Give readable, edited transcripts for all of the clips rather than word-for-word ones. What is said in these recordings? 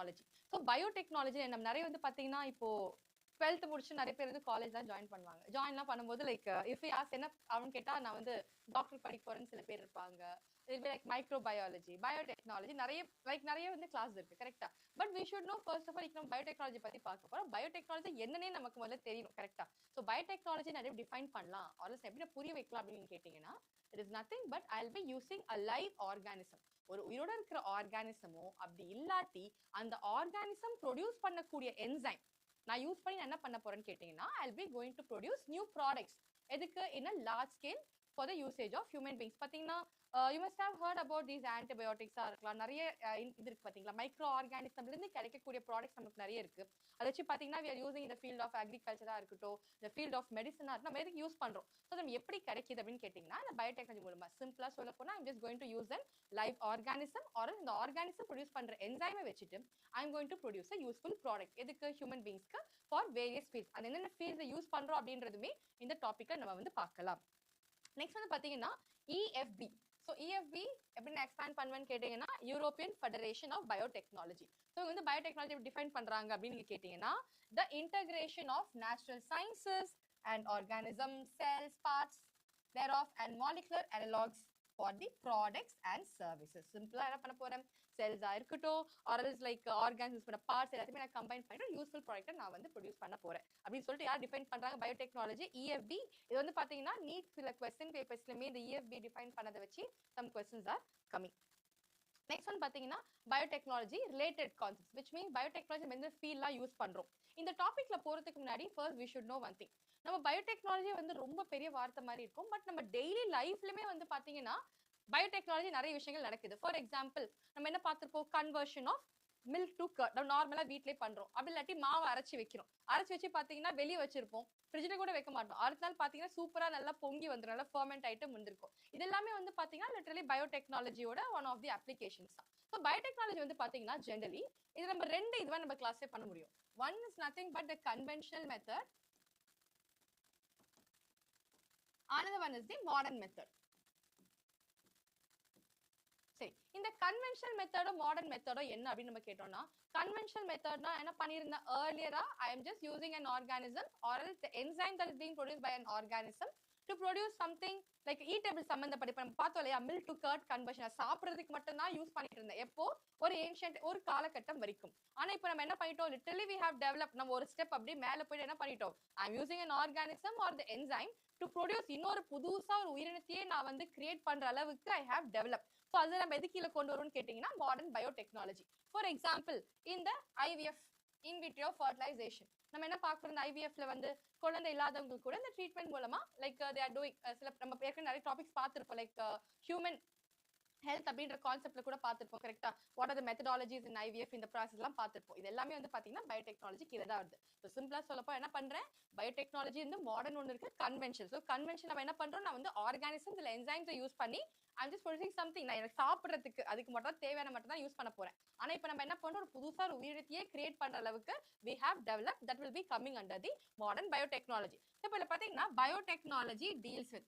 biotechnology. So biotechnology நம்ம நிறைய வந்து பாத்தீங்கன்னா இப்போ 12th முடிச்சு நிறைய பேர் வந்து காலேஜ் தான் ஜாயின் பண்ணுவாங்க. ஜாயின்லாம் பண்ணும்போது லைக் இஃப் யூ ஆஸ்க் என்ன அவன் கேட்டா நான் வந்து டாக்டர் படிக்க போறேன்னு சில பேர் இருப்பாங்க. லைக் மைக்ரோபயாலஜி, பயோடெக்னாலஜி நிறைய வந்து கிளாஸ் இருக்கு கரெக்டா. But we should know first of all நம்ம பயோடெக்னாலஜி பத்தி பார்க்க போறோம். பயோடெக்னாலஜி என்னன்னே நமக்கு முதல்ல தெரியணும் கரெக்டா. ஸோ பயோடெக்னாலஜி நிறைய டிஃபைன் பண்ணலாம் ஆல்ரெடி எப்படி புரிய வைக்கலாம் அப்படின்னு கேட்டீங்கன்னா it is nothing but I will be using a live organism. ஒரு உயிரோட இருக்கிற ஆர்கானிசமோ அப்படி இல்லாட்டி அந்த ஆர்கானிசம் ப்ரொடியூஸ் பண்ணக்கூடிய என்சைம் நான் யூஸ் பண்ணி என்ன பண்ண போறேன்னு கேட்டீங்கன்னா I will be going to produce new products. எதுக்கு in a large scale for the usage of human beings. பாத்தீங்கன்னா you must have heard about these ஆன்டிபயோட்டிக்ஸா இருக்கலாம், நிறைய இது இருக்கு பாத்தீங்களா, மைக்ரோ ஆர்கானிசம்ல இருந்து கிடைக்கக்கூடிய ப்ராடக்ட்ஸ் நமக்கு நிறைய இருக்கு. அதை வச்சு பாத்தீங்கன்னா we are using in the field of agriculture இருக்கட்டும், the field of medicine நம்ம எதுக்கு யூஸ் பண்றோம். ஸோ நம்ம எப்படி கிடைக்குது அப்படின்னு கேட்டீங்கன்னா இந்த பயோடெக்னாலஜி மூலமா சிம்பிளா சொல்ல போனா I'm just going to use an live organism or இந்த ஆர்கானிசம் ப்ரொடியூஸ் பண்ற என்சைமை வச்சுட்டு I'm going to produce a useful product. எதுக்கு ஹியூமன் பீங்ஸ்க்கு ஃபார் வேரியஸ் ஃபீல்ட்ஸ். அது என்னென்ன ஃபீல்ட்ல யூஸ் பண்றோம் அப்படின்றதுமே இந்த டாபிக்ல நம்ம வந்து பார்க்கலாம். நெக்ஸ்ட் வந்து பாத்தீங்கன்னா EFB. ஸோ EFB எப்படி நான் எக்ஸ்பேண்ட் பண்ணுவேன்னு கேட்டீங்கன்னா European Federation of biotechnology. So வந்து பயோடெக்னாலஜி டிஃபைன் பண்றாங்க அப்படின்னு நீங்க கேட்டீங்கன்னா the integration of natural sciences and organism cells parts thereof and molecular analogs for the products and services. சிம்பிளா என்ன பண்ண போறேன், செல்ஸா இருக்கட்டும் or else like organs use பண்ண பார்ட்ஸ் எல்லாத்தையுமே நான் கம்பைன் பண்ணிட்டு யூஸ்ஃபுல் ப்ராடக்ட்டை நான் வந்து ப்ரொடியூஸ் பண்ண போறேன் அப்படின்னு சொல்லிட்டு யார் டிஃபைன் பண்றாங்க, பயோடெக்னாலஜி EFB. இது வந்து பாத்தீங்கன்னா நீட் சில क्वेश्चन பேப்பர்ஸ்லயுமே இந்த EFB டிஃபைன் பண்ணதை வச்சு some questions are coming. Next வந்து பாத்தீங்கன்னா biotechnology related concepts which means biotechnology எந்த ஃபீல்ட்லாம் யூஸ் பண்றோம். இந்த டாபிக்ல போறதுக்கு முன்னாடி first we should know one thing. நம்ம பயோடெக்னாலஜி வந்து ரொம்ப பெரிய வார்த்தை மாதிரி இருக்கும், பட் நம்ம டெய்லி லைஃப்லயுமே வந்து பாத்தீங்கன்னா பயோடெக்னாலஜி நிறைய விஷயங்கள் நடக்குது. ஃபார் எக்ஸாம்பிள் நம்ம என்ன பார்த்திருப்போம், conversion of milk to curd நம்ம நார்மலா வீட்லயே பண்றோம். அப்படி இல்லாட்டி மாவை அரைச்சி வைக்கிறோம், அரைச்சி வச்சு பாத்தீங்கன்னா வெளியே வச்சிருப்போம், ஃப்ரிட்ஜ்ல கூட வைக்க மாட்டோம். அடுத்த நாள் பாத்தீங்கன்னா சூப்பரா நல்லா பொங்கி வந்துடும், நல்லா ஃபர்மெண்ட் ஐட்டம் வந்திருக்கும். இது எல்லாமே வந்து பாத்தீங்கன்னா லிட்டரலி பயோடெக்னாலஜியோட ஒன் ஆஃப் தி அப்ளிகேஷன்ஸ் தான். ஸோ பயோடெக்னாலஜி வந்து பாத்தீங்கன்னா ஜென்ரலி இது நம்ம ரெண்டு இதுவா நம்ம கிளாஸே பண்ண முடியும். One is nothing but the conventional method, another one is the modern method. சரி, இந்த கன்வென்ஷனல் மெத்தடோ மாடர்ன் மெத்தடோ என்ன அப்படின்னு நம்ம கேட்டோம்னா கன்வென்ஷனல் மெத்தட்னா என்ன பண்ணியிருந்தேன் earlier I am just using an organism or else the enzyme that is being produced by an organism to produce something like eatable சம்பந்தப்பட்ட இப்ப நம்ம பார்த்தோம் இல்லையா milk to curd conversion சாப்பிடுறதுக்கு மட்டும் தான் யூஸ் பண்ணிட்டு இருந்தேன். எப்போ ஒரு ஏன்ஷியன்ட் ஒரு காலகட்டம் வரைக்கும். ஆனா இப்போ நம்ம என்ன பண்ணிட்டோம், literally we have developed நம்ம ஒரு ஸ்டெப் அப்படியே மேல போயிட்டு என்ன பண்ணிட்டோம், I am using an organism or the enzyme to produce இன்னொரு புதுசா ஒரு உயிரினத்தையே நான் வந்து கிரியேட் பண்ற அளவுக்கு I have developed. ஸோ அதை நம்ம எது கீழே கொண்டு வரும்னு கேட்டீங்கன்னா மாடர்ன் பயோடெக்னாலஜி. ஃபார் எக்ஸாம்பிள் இந்த IVF இன் விட்ரோ ஃபர்டிலைசேஷன் நம்ம என்ன பார்க்குறோம், IVFல வந்து குழந்தை இல்லாதவங்க கூட இந்த ட்ரீட்மெண்ட் மூலமா லைக் தே ஆர் டூயிங் சில நம்ம ஏற்கனவே நிறைய டாபிக்ஸ் பார்த்துருப்போம் லைக் ஹியூமன் ஹெல்த் அப்படின்ற கான்செப்ட்ல கூட பார்த்திருப்போம் கரெக்டா. What are the methodologies in IVF இந்த ப்ராசஸ் எல்லாம் பார்த்திருப்போம். இது எல்லாமே வந்து பாத்தீங்கன்னா பயோடெக்னாலஜி கீழே தான் வருது. ஸோ சிம்பிளா சொல்லப்போ என்ன பண்றேன், பயோடெக்னாலஜி வந்து மாடர்ன் ஒன்று இருக்கு, கன்வென்ஷன். ஸோ கன்வென்ஷன் நம்ம என்ன பண்றோம், நான் வந்து ஆர்கானிசம் இல்ல என்சைம்ஸை யூஸ் பண்ணி I'm just producing something நான் எனக்கு சாப்பிடுறதுக்கு அதுக்கு மட்டும் தேவையான மட்டும் தான் யூஸ் பண்ண போறேன். ஆனா இப்போ நம்ம என்ன பண்றோம், ஒரு புதுசா ஒரு உயிரினத்தையே கிரியேட் பண்ற அளவுக்கு we have developed that will be coming under the modern biotechnology. இப்போ இதுல பாத்தீங்கன்னா biotechnology deals with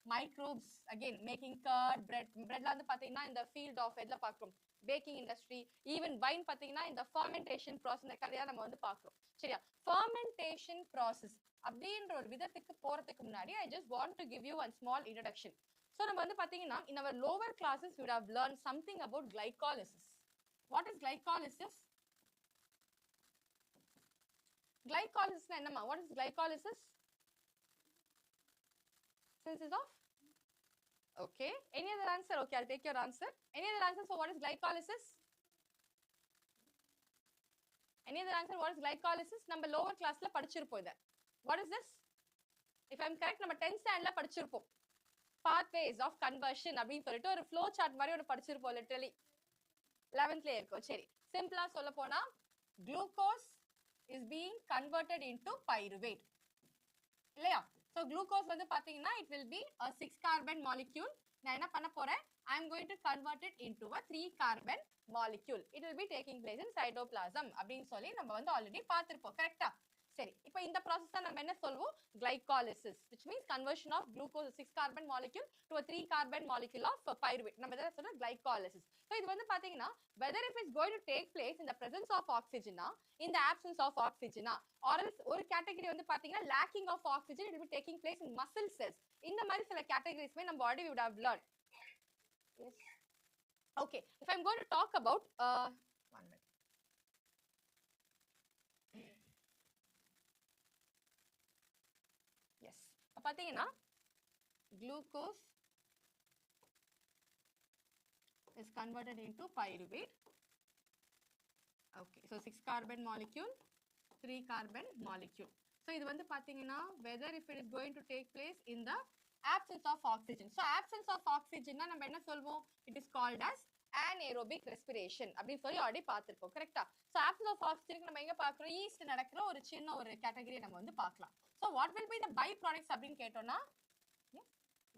microbes, again making curd, breadல வந்து பாத்தீங்கன்னா இந்த field of எதுல பார்க்கிறோம், பேக்கிங் இண்டஸ்ட்ரி, ஈவன் வைன் பாத்தீங்கன்னா இந்த ஃபர்மெண்டேஷன் ப்ராசஸ் கரையா நம்ம வந்து பார்க்கிறோம். சரியா, ஃபர்மெண்டேஷன் ப்ராசஸ் அப்படின்ற ஒரு விதத்துக்கு போறதுக்கு முன்னாடி I just want to give you one small introduction. So நம்ம வந்து பாத்தீங்கன்னா in our lower classes you would have learned something about glycolysis. What is glycolysis? Glycolysis na enna? What is glycolysis? Synthesis of? Okay. Any other answer? Okay, I'll take your answer. Any other answer? So what is glycolysis? Any other answer? What is glycolysis? நம்ம lower classல படிச்சிருப்போம் இத. What is this? If I'm correct, நம்ம 10th standardல படிச்சிருப்போம். Pathways of conversion அப்படின்னு சொல்லிட்டு ஒரு flow chart மாதிரி ஒரு படிச்சிருப்போம் literally 11thல இருக்கும். சரி, சிம்பிளா சொல்ல போனா glucose is being converted into pyruvate இல்லையா. so glucose வந்து பாத்தீங்கன்னா it will be a 6 carbon molecule. நான் என்ன பண்ண போறேன், I am going to convert it into a 3 carbon molecule. It will be taking place in cytoplasm அப்படின்னு சொல்லி நம்ம வந்து ஆல்ரெடி பார்த்திருப்போம் கரெக்டா. சரி, இப்போ இந்த ப்ராசஸ் தான் நம்ம என்ன சொல்வோம், glycolysis, which means conversion of glucose 6 carbon molecule to a 3 carbon molecule of pyruvate. நம்ம இத சொல்றோம் glycolysis. So இது வந்து பாத்தீங்கன்னா whether if it's going to take place in the presence of oxygen in the absence of oxygen or else ஒரு category வந்து பாத்தீங்கன்னா lacking of oxygen, it will be taking place in muscle cells. இந்த மாதிரி சில கேட்டகரிஸ்மே நம்ம already would have learned. Yes. Okay, if I'm going to talk about one minute. Yes, பாத்தீங்கன்னா glucose is converted into pyruvate. Okay, so 6 carbon molecule, 3 carbon molecule. So இது வந்து பாத்தீங்கன்னா whether if it is going to take place in the absence of oxygen. So absence of oxygen நம்ம என்ன சொல்வோம், it is called as anaerobic respiration அப்படி சொல்லி already பார்த்திருப்போம், கரெக்ட்டா? So absence of oxygen நம்ம எங்க பார்க்கிறோம், yeast நடக்கிற ஒரு சின்ன ஒரு கேட்டகரி நம்ம வந்து பார்க்கலாம். So what will be the byproducts அப்படினு கேட்டோம்னா, yes,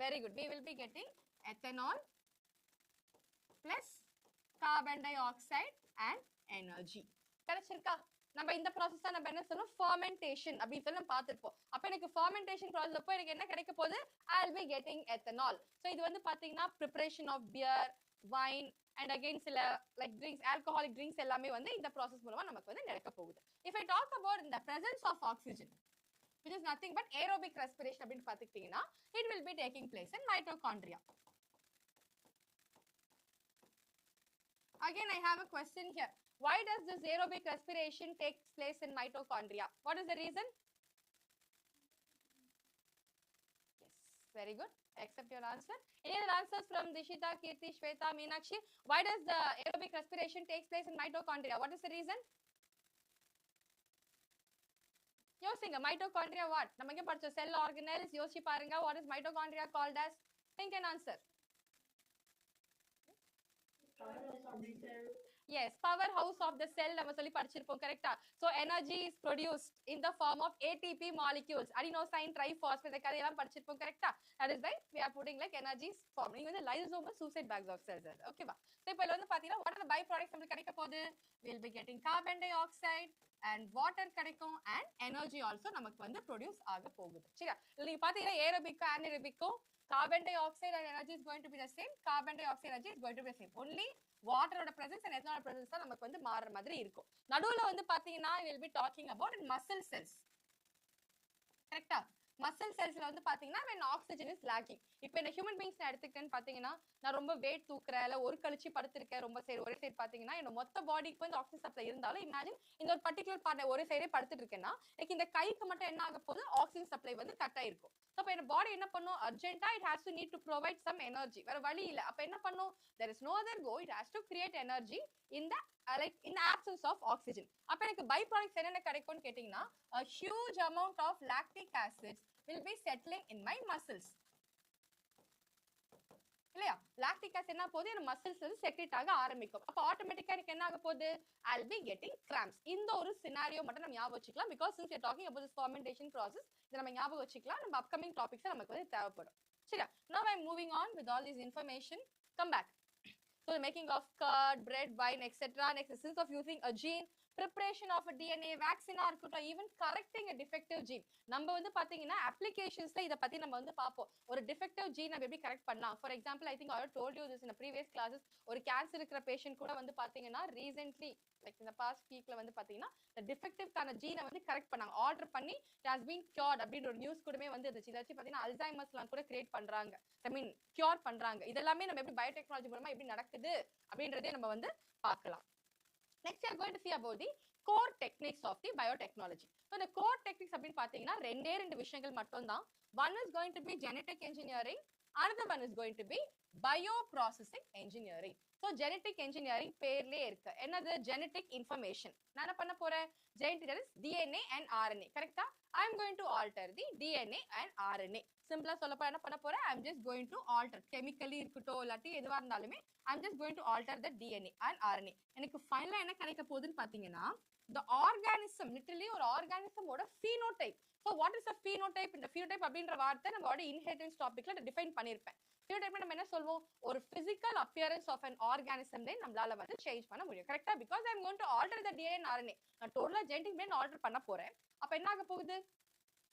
very good, we will be getting ethanol plus carbon dioxide and energy. கிடைச்சிருக்கா? நம்ம இந்த process தான் நம்ம என்ன சொல்றோம், fermentation அப்படி சொல்லி நம்ம பார்த்திருப்போம். அப்ப எனக்கு fermentation process அப்போ எனக்கு என்ன கிடைக்க போகுது, I'll be getting ethanol. So இது வந்து பாத்தீங்கன்னா preparation of beer, wine and again சில like drinks, alcoholic drinks எல்லாமே வந்து இந்த process மூலமா நமக்கு வந்து நடக்க போகுது. If I talk about in the presence of oxygen, which is nothing but aerobic respiration அப்படின்னு பார்த்துக்கிட்டீங்கன்னா, it will be taking place in mitochondria. Again, I have a question here. Why does this aerobic respiration take place in mitochondria? What is the reason? Yes, very good. Accept your answer. Any other answers from Dishita, Kirti, Shweta, Meenakshi? Why does the aerobic respiration take place in mitochondria? What is the reason? யோசிங்க, mitochondria what? நம்ம இங்க படிச்ச cell organelles, யோசிச்சு பாருங்க, what is mitochondria called as? Think and answer. Yes, powerhouse of the cell நம்ம சொல்லி படிச்சிருப்போம், கரெக்ட்டா? So energy is produced in the form of ATP molecules, adenosine triphosphate, இந்த கதையெல்லாம் படிச்சிருப்போம், கரெக்ட்டா? That is why we are putting like energy is formed. நீங்க வந்து lysosomal suicide bags of cells, okay வா? So இப்போ வந்து பாத்தீங்கன்னா what are the byproducts நமக்கு கிடைக்க போகுது, we will be getting carbon dioxide and water கிடைக்கும் and energy also நமக்கு வந்து produce ஆக போகுது. சரியா? நீங்க பாத்தீங்கன்னா aerobic anaerobic carbon dioxide and energy is going to be the same, carbon dioxide energy is going to be the same, only water oda presence and ethanol presence தான் நமக்கு வந்து மாறுற மாதிரி இருக்கும். நடுவுல வந்து பாத்தீங்கன்னா we will be talking about muscle cells, கரெக்ட்டா? muscle cellsல வந்து பாத்தீங்கன்னா when oxygen is lacking. இப்போ இந்த human beings எடுத்துக்கிட்டேன்னு பாத்தீங்கன்னா, நான் ரொம்ப weight தூக்குறேன், இல்ல ஒரு கழிச்சு படுத்திருக்கேன், ரொம்ப சரி ஒரே சைடு பாத்தீங்கன்னா என்னோட மொத்த பாடிக்கு வந்து ஆக்சிஜன் சப்ளை இருந்தாலும் இமேஜின் இந்த ஒரு பர்టిక్యులர் பார்ட் ஒரே சைடே படுத்துட்டு இருக்கேன்னா, எனக்கு இந்த கைக்கு மட்டும் என்ன ஆக போகுது, ஆக்சிஜன் சப்ளை வந்து கட் ஆயிருக்கும். சோ அப்ப இந்த பாடி என்ன பண்ணும், அர்ஜென்ட்டா it has to need to provide some energy, வேற வழி இல்ல. அப்ப என்ன பண்ணும், there is no other go, it has to create energy in the like in the absence of oxygen. அப்ப எனக்கு பை ப்ராடக்ட்ஸ் என்னென்ன கிடைக்கும்னு கேட்டிங்கன்னா, a huge amount of lactic acids will be settling in my muscles. இல்லையா? Lactic acid என்ன போகுது, என் muscles வந்து secrete ஆக ஆரம்பிக்கும். அப்ப ஆட்டோமேட்டிக்கா எனக்கு என்ன ஆக போகுது, I'll be getting cramps. இந்த ஒரு சினாரியோ மட்டும் நம்ம ஞாபகம் வச்சுக்கலாம், because since we are talking about this fermentation process, இத நம்ம ஞாபகம் வச்சுக்கலாம், நம்ம upcoming topics நமக்கு வந்து தேவைப்படும். சரியா? Now I'm moving on with all this information. Come back. So the making of curd, bread, wine, etc. Next, the sense of using a gene, preparation of a DNA, vaccine or even correcting a defective gene. நம்ம வந்து பாத்தீங்கன்னா applications-ல இத பத்தி நம்ம வந்து பாப்போம். ஒரு defective gene நம்ம எப்படி கரெக்ட் பண்ணலாம். For example, I think I told you this in the previous classes. ஒரு கேன்சர் இருக்கிற பேஷண்ட் கூட வந்து பாத்தீங்கன்னா recently like in the past weekல வந்து பாத்தீங்கன்னா the defective கான gene வந்து கரெக்ட் பண்ணாங்க. ஆர்டர் பண்ணி it has been cured அப்படின்ற ஒரு நியூஸ் கூடவே வந்து இருந்துச்சு. இத வச்சு பாத்தீங்கன்னா அல்சைமர்ஸ்லாம் கூட கிரியேட் பண்றாங்க. I mean cure பண்றாங்க. இதெல்லாம் நம்ம எப்படி பயோடெக்னாலஜி மூலமா எப்படி நடக்குது அப்படின்றதே நம்ம வந்து பார்க்கலாம். Next we are going to see about the core techniques of the biotechnology. So the core techniques அப்படினு பாத்தீங்கன்னா ரெண்டு விஷயங்கள் மட்டும் தான். One is going to be genetic engineering, another one is going to be bioprocessing engineering. So genetic engineering பேர்லயே இருக்கு. என்னது, genetic information. நான் என்ன பண்ண போறேன், genetic, that is DNA and RNA, கரெக்ட்டா? I am going to alter the DNA and RNA. சிம்பிளா சொல்லப்போ என்ன பண்ண போறேன், I'm just going to alter chemically இருக்கட்டும் இல்லாட்டி எதுவா இருந்தாலுமே I'm just going to alter the DNA and RNA. எனக்கு ஃபைனலா என்ன கிடைக்க போகுதுன்னு பாத்தீங்கன்னா the organism, literally ஒரு organism ஓட phenotype. So what is a phenotype? இந்த phenotype அப்படின்ற வார்த்தை நம்மளோட inheritance topicல டிஃபைன் பண்ணிருப்பேன். phenotype நம்ம என்ன சொல்வோம், ஒரு physical appearance of an organism னே நம்மளால வந்து சேஞ்ச் பண்ண முடியும். கரெக்ட்டா? because I'm going to alter the DNA and RNA. நான் டோட்டலா ஜெனடிக் மெயின் ஆல்டர் பண்ண போறேன். அப்ப என்ன ஆக போகுது,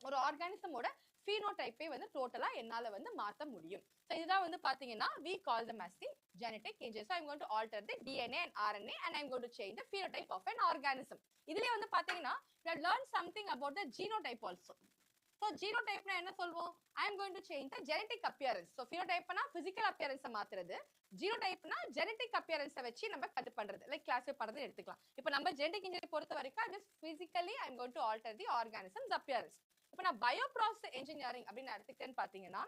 ஒரு ஆர்கானிசமோட phenotype வந்து டோட்டலா என்னால வந்து மாத்த முடியும். So இதுதான் வந்து பாத்தீங்கன்னா we call them as the genetic changes. So I'm going to alter the DNA and RNA and I'm going to change the phenotype of an organism. இதுலயே வந்து பாத்தீங்கன்னா we have learned something about the genotype also. So genotype னா என்ன சொல்வோம், I am going to change the genetic appearance. So phenotype னா physical appearance மாத்துறது, genotype னா genetic appearance வச்சு நம்ம கட் பண்றது, லைக் கிளாஸிஃபை பண்றது எடுத்துக்கலாம். இப்போ நம்ம genetic engineering பொறுத்த வரைக்கும் just physically I am going to alter the organism's appearance. இப்போ நான் bioprocess engineering அப்படின்னு எடுத்துக்கிட்டேன்னு பாத்தீங்கன்னா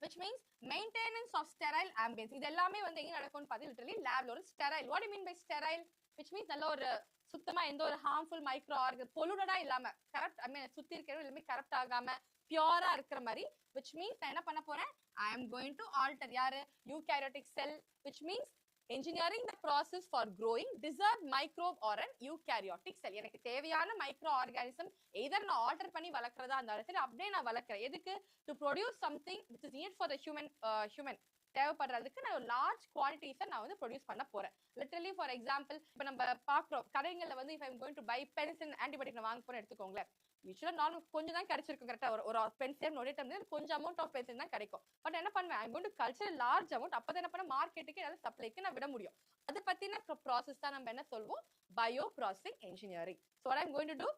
which means maintenance of sterile ambience. இது எல்லாமே வந்து எங்க நடக்கும்னு பாத்தீங்கன்னா literally லேப்ல ஒரு sterile. What do you mean by sterile? which means நல்ல ஒரு சுத்தமா எந்த ஒரு harmful micro organism பொல்யூட்டடா இல்லாம கரெக்ட், ஐ மீன் சுத்தி இருக்கிறது எல்லாமே கரெக்ட் ஆகாம பியூரா இருக்கிற மாதிரி, which means நான் என்ன பண்ண போறேன், I am going to alter யாரு eukaryotic cell, which means engineering the process for growing desired microbe or an eukaryotic cell. எனக்கு தேவையான மைக்ரோ ஆர்கானிசம் எதர் நான் ஆல்டர் பண்ணி வளர்க்கறதா இருந்தாலும் சரி அப்படியே நான் வளர்க்கறேன். எதுக்கு, to produce something which is needed for the human தேவைப்படுறதுக்கு நான் ஒரு லார்ஜ் குவான்டிட்டிஸை நான் வந்து ப்ரொடியூஸ் பண்ண போறேன். லிட்டரலி ஃபார் எக்ஸாம்பிள் இப்போ நம்ம பார்க்குறோம் கடைகளில் வந்து if I'm going to buy pencil antibiotic நான் வாங்க போறேன் எடுத்துக்கோங்களேன், யூஸ்வலா நார்மல் கொஞ்சம் தான் கிடைச்சிருக்கும் கரெக்டா, ஒரு பென்சில் நோடிட்டு கொஞ்சம் அமௌண்ட் ஆஃப் பென்சில் தான் கிடைக்கும். பட் என்ன பண்ணுவேன், I'm going to culture large amount, அப்பதான் என்ன பண்ண மார்க்கெட்டுக்கு ஏதாவது சப்ளைக்கு நான் விட முடியும். அதை பத்தின ப்ராசஸ் தான் நம்ம என்ன சொல்வோம், bio processing engineering. So what I'm going to do,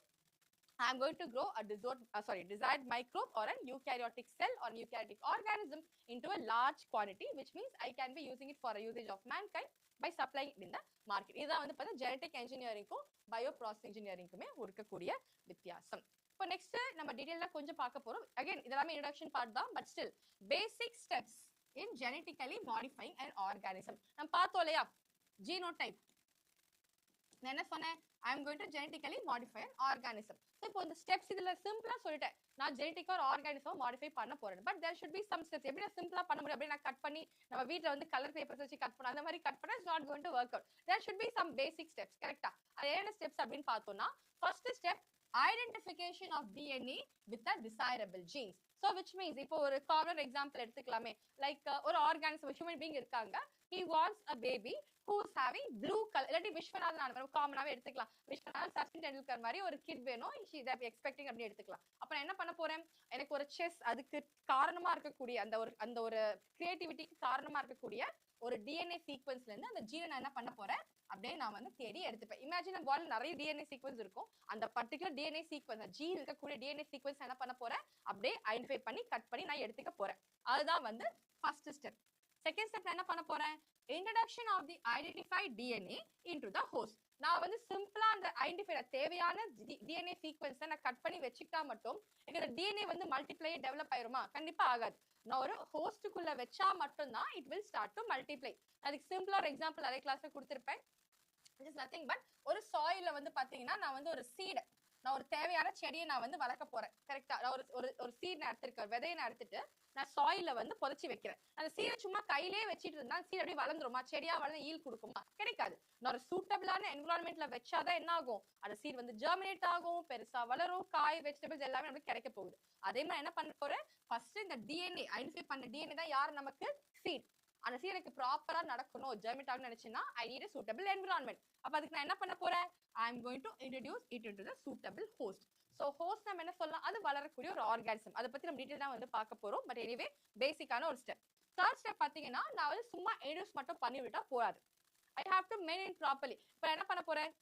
I'm going to grow a desired microbe or an eukaryotic cell or eukaryotic organism into a large quantity, which means I can be using it for a usage of mankind by supplying it in the market. இதான் வந்து பார்த்தா genetic engineeringக்கும் bioprocess engineeringக்குமே இருக்கக்கூடிய வித்தியாசம். இப்போ next நம்ம டீடைலா கொஞ்சம் பார்க்க போறோம். அகைன் இதெல்லாமே இன்ட்ரோடக்ஷன் பார்ட் தான், but still basic steps in genetically modifying an organism. நம்ம பார்த்தோம் இல்லையா ஜீனோடைப், நான் என்ன சொன்னேன், I am going to genetically modify an organism. So இப்போ இந்த ஸ்டெப்ஸ் இதுல சிம்பிளா சொல்லிட்டேன், நான் ஜெனடிக்கா ஒரு ஆர்கானிசம் மாடிஃபை பண்ண போறேன். But there should be some steps. எப்படி சிம்பிளா பண்ண முடியும், அப்படியே நான் கட் பண்ணி நம்ம வீட்ல வந்து கலர் பேப்பர்ஸ் வச்சு கட் பண்ண அந்த மாதிரி கட் பண்ணா it's not going to work out. There should be some basic steps. கரெக்ட்டா? அது என்ன ஸ்டெப்ஸ் அப்படின்னு பார்த்தோம்னா, first step identification of DNA with the desirable genes. So which means இப்போ ஒரு காமன் எக்ஸாம்பிள் எடுத்துக்கலாமே, லைக் ஒரு ஆர்கானிசம் ஹியூமன் பீயிங் இருக்காங்க, he wants a baby who is having blue color, இல்லாட்டி விஸ்வநாதன் நம்ம காமனாவே எடுத்துக்கலாம், விஸ்வநாதன் சச்சின் டெண்டுல்கர் மாதிரி ஒரு கிட் வேணும், she is expecting அப்படி எடுத்துக்கலாம். அப்ப நான் என்ன பண்ண போறேன், எனக்கு ஒரு செஸ், அதுக்கு காரணமா இருக்கக்கூடிய அந்த ஒரு கிரியேட்டிவிட்டிக்கு காரணமா இருக்கக்கூடிய ஒரு டிஎன்ஏ சீக்வன்ஸ்ல இருந்து அந்த ஜீனை நான் என்ன பண்ண போறேன், அப்படியே நான் வந்து தேடி எடுத்துப்பேன். இமேஜின் பால் நிறைய டிஎன்ஏ சீக்வன்ஸ் இருக்கும், அந்த பர்டிகுலர் டிஎன்ஏ சீக்வன்ஸ் ஜீன் இருக்கக்கூடிய டிஎன்ஏ சீக்வன்ஸ் என்ன பண்ண போறேன், அப்படியே ஐடென்டிஃபை பண்ணி கட் பண்ணி நான் எடுத்துக்க போறேன். அதுதான் வந்து ஃபர்ஸ்ட் ஸ்டெப். செகண்ட் ஸ்டெப் என்ன பண்ண போறேன், introduction of the identified DNA into the host. நான் வந்து சிம்பிளா அந்த ஐடென்டிஃபை தேவையான டிஎன்ஏ சீக்வென்ஸை நான் கட் பண்ணி வச்சுக்கிட்டா மட்டும் எனக்கு டிஎன்ஏ வந்து மல்டிப்ளை டெவலப் ஆயிருமா, கண்டிப்பா ஆகாது. நான் ஒரு ஹோஸ்டுக்குள்ள வச்சா மட்டும்தான் it will start to multiply. அதுக்கு சிம்பிளா ஒரு எக்ஸாம்பிள் நிறைய கிளாஸ்ல கொடுத்திருப்பேன். இட் இஸ் நத்திங் பட் ஒரு சாயில வந்து பாத்தீங்கன்னா நான் வந்து ஒரு சீடை, நான் ஒரு தேவையான செடியை நான் வந்து வளர்க்க போறேன். கரெக்டா? ஒரு சீட் நான் எடுத்திருக்கேன், விதையை நான் எடுத்துட்டு நான் சாயில வந்து புதைச்சி வைக்கிறேன். அந்த சீடை சும்மா கையிலே வச்சிட்டு இருந்தா சீட் அப்படியே வளர்ந்துருமா, செடியா வளர்ந்து ஈல் கொடுக்குமா, கிடைக்காது. நான் ஒரு சூட்டபிளான என்விரான்மெண்ட்ல வச்சாதான் என்ன ஆகும், அந்த சீட் வந்து ஜெர்மினேட் ஆகும், பெருசா வளரும், காய் வெஜிடபிள்ஸ் எல்லாமே நமக்கு கிடைக்க போகுது. அதே மாதிரி என்ன பண்ண போறேன், ஃபர்ஸ்ட் இந்த டிஎன்ஏ ஐடென்டிஃபை பண்ண டிஎன்ஏ தான் யார் நமக்கு சீட். அந்த சீட் எனக்கு ப்ராப்பரா நடக்கணும், ஜெர்மினேட் ஆகணும்னு நினைச்சேன்னா I need a suitable environment. அப்ப அதுக்கு நான் என்ன பண்ண போறேன், I am going to introduce it into the suitable host. So host நம்ம என்ன சொல்லலாம், அது வளரக்கூடிய ஒரு ஆர்கானிசம். அதை பத்தி நம்ம டீடைலா வந்து பார்க்க போறோம். பட் எனிவே பேசிக்கான ஒரு ஸ்டெப். தேர்ட் ஸ்டெப் பாத்தீங்கன்னா, நான் வந்து சும்மா இன்ட்ரோடியூஸ் மட்டும் பண்ணி விட்டா போறாது, I have to maintain properly. இப்போ என்ன பண்ண போறேன்,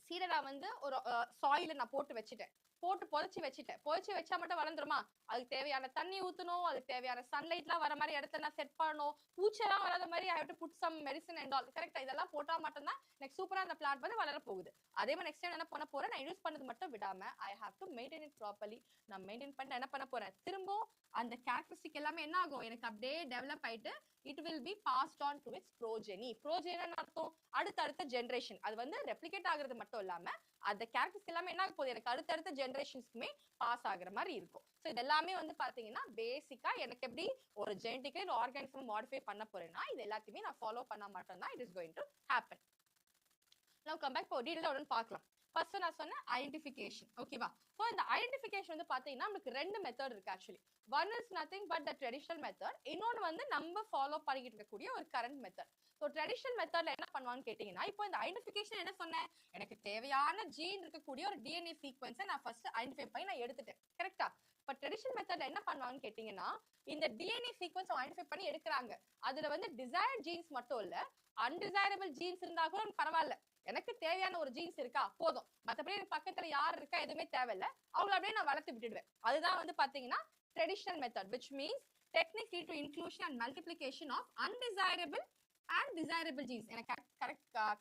சீடை நான் வந்து ஒரு சாயில நான் போட்டு வச்சுட்டேன், போட்டு புதைச்சி வச்சா மட்டும் வளர்ந்துருமா, அதுக்கு தேவையான தண்ணி ஊத்தணும், அதுக்கு தேவையான சன்லைட்லாம் வர மாதிரி இடத்துல நான் செட் பண்ணணும், பூச்செல்லாம் வராத மாதிரி I have to put some medicine and all. கரெக்டா? இதெல்லாம் போட்டா மட்டும்தான் நெக்ஸ்ட் சூப்பரா அந்த பிளான்ட் வந்து வளர போகுது. அதே மாதிரி நெக்ஸ்ட் டைம் என்ன பண்ண போறேன், நான் யூஸ் பண்ணது மட்டும் விடாம I have to maintain it properly. நான் மெயின்டைன் பண்ணி என்ன பண்ண போறேன், திரும்ப அந்த கேரக்டரிஸ்டிக் எல்லாமே என்ன ஆகும், எனக்கு அப்படியே டெவலப் ஆயிட்டு it will be passed on to its progeny. Progeny அர்த்தம் அடுத்த ஜெனரேஷன். அது வந்து ரெப்ளிகேட் ஆகுறது மட்டும் இல்லாம அந்த கேரக்டர்ஸ் எல்லாமே என்ன ஆக போகுது, எனக்கு அடுத்த ஜெனரேஷன்ஸ்க்குமே பாஸ் ஆகுற மாதிரி இருக்கும். ஸோ இது எல்லாமே வந்து பாத்தீங்கன்னா பேசிக்கா எனக்கு எப்படி ஒரு ஜெனடிக்கலி ஒரு ஆர்கானிசம் மாடிஃபை பண்ண போறேன்னா இது எல்லாத்தையுமே நான் ஃபாலோ பண்ணா மட்டும்தான் it is going to happen. Now come back for detail உடன் பார்க்கலாம். ஃபர்ஸ்ட் நான் சொன்ன ஐடென்டிஃபிகேஷன், ஓகேவா? ஸோ இந்த ஐடென்டிஃபிகேஷன் வந்து பாத்தீங்கன்னா நமக்கு ரெண்டு மெத்தட் இருக்கு actually. One is nothing but the traditional method, இன்னொன்று வந்து நம்ம ஃபாலோ பண்ணிக்கிட்டு இருக்கக்கூடிய ஒரு கரண்ட் மெத்தட். ஸோ ட்ரெடிஷனல் மெத்தட்ல என்ன பண்ணுவான்னு கேட்டீங்கன்னா, இப்போ இந்த ஐடென்டிஃபிகேஷன் என்ன சொன்னேன், எனக்கு தேவையான ஜீன் இருக்கக்கூடிய ஒரு டிஎன்ஏ சீக்வன்ஸை நான் ஃபர்ஸ்ட் ஐடென்டிஃபை பண்ணி நான் எடுத்துட்டேன், கரெக்டா? இப்போ ட்ரெடிஷனல் மெத்தட்ல என்ன பண்ணுவாங்கன்னு கேட்டீங்கன்னா, இந்த டிஎன்ஏ சீக்வன்ஸ் ஐடென்டிஃபை பண்ணி எடுக்கிறாங்க. அதுல வந்து டிசைர்ட் ஜீன்ஸ் மட்டும் இல்ல, அன்டிசைரபிள் ஜீன்ஸ் இருந்தா கூட பரவாயில்ல, எனக்கு தேவையான ஒரு ஜீன்ஸ் இருக்கா போதும், மத்தபடி எனக்கு பக்கத்துல யார் இருக்கா எதுவுமே தேவையில்ல, அவங்கள அப்படியே நான் வளர்த்து விட்டுடுவேன். அதுதான் வந்து பாத்தீங்கன்னா traditional method, which means techniques lead to inclusion and multiplication of undesirable and desirable genes. எனக்கு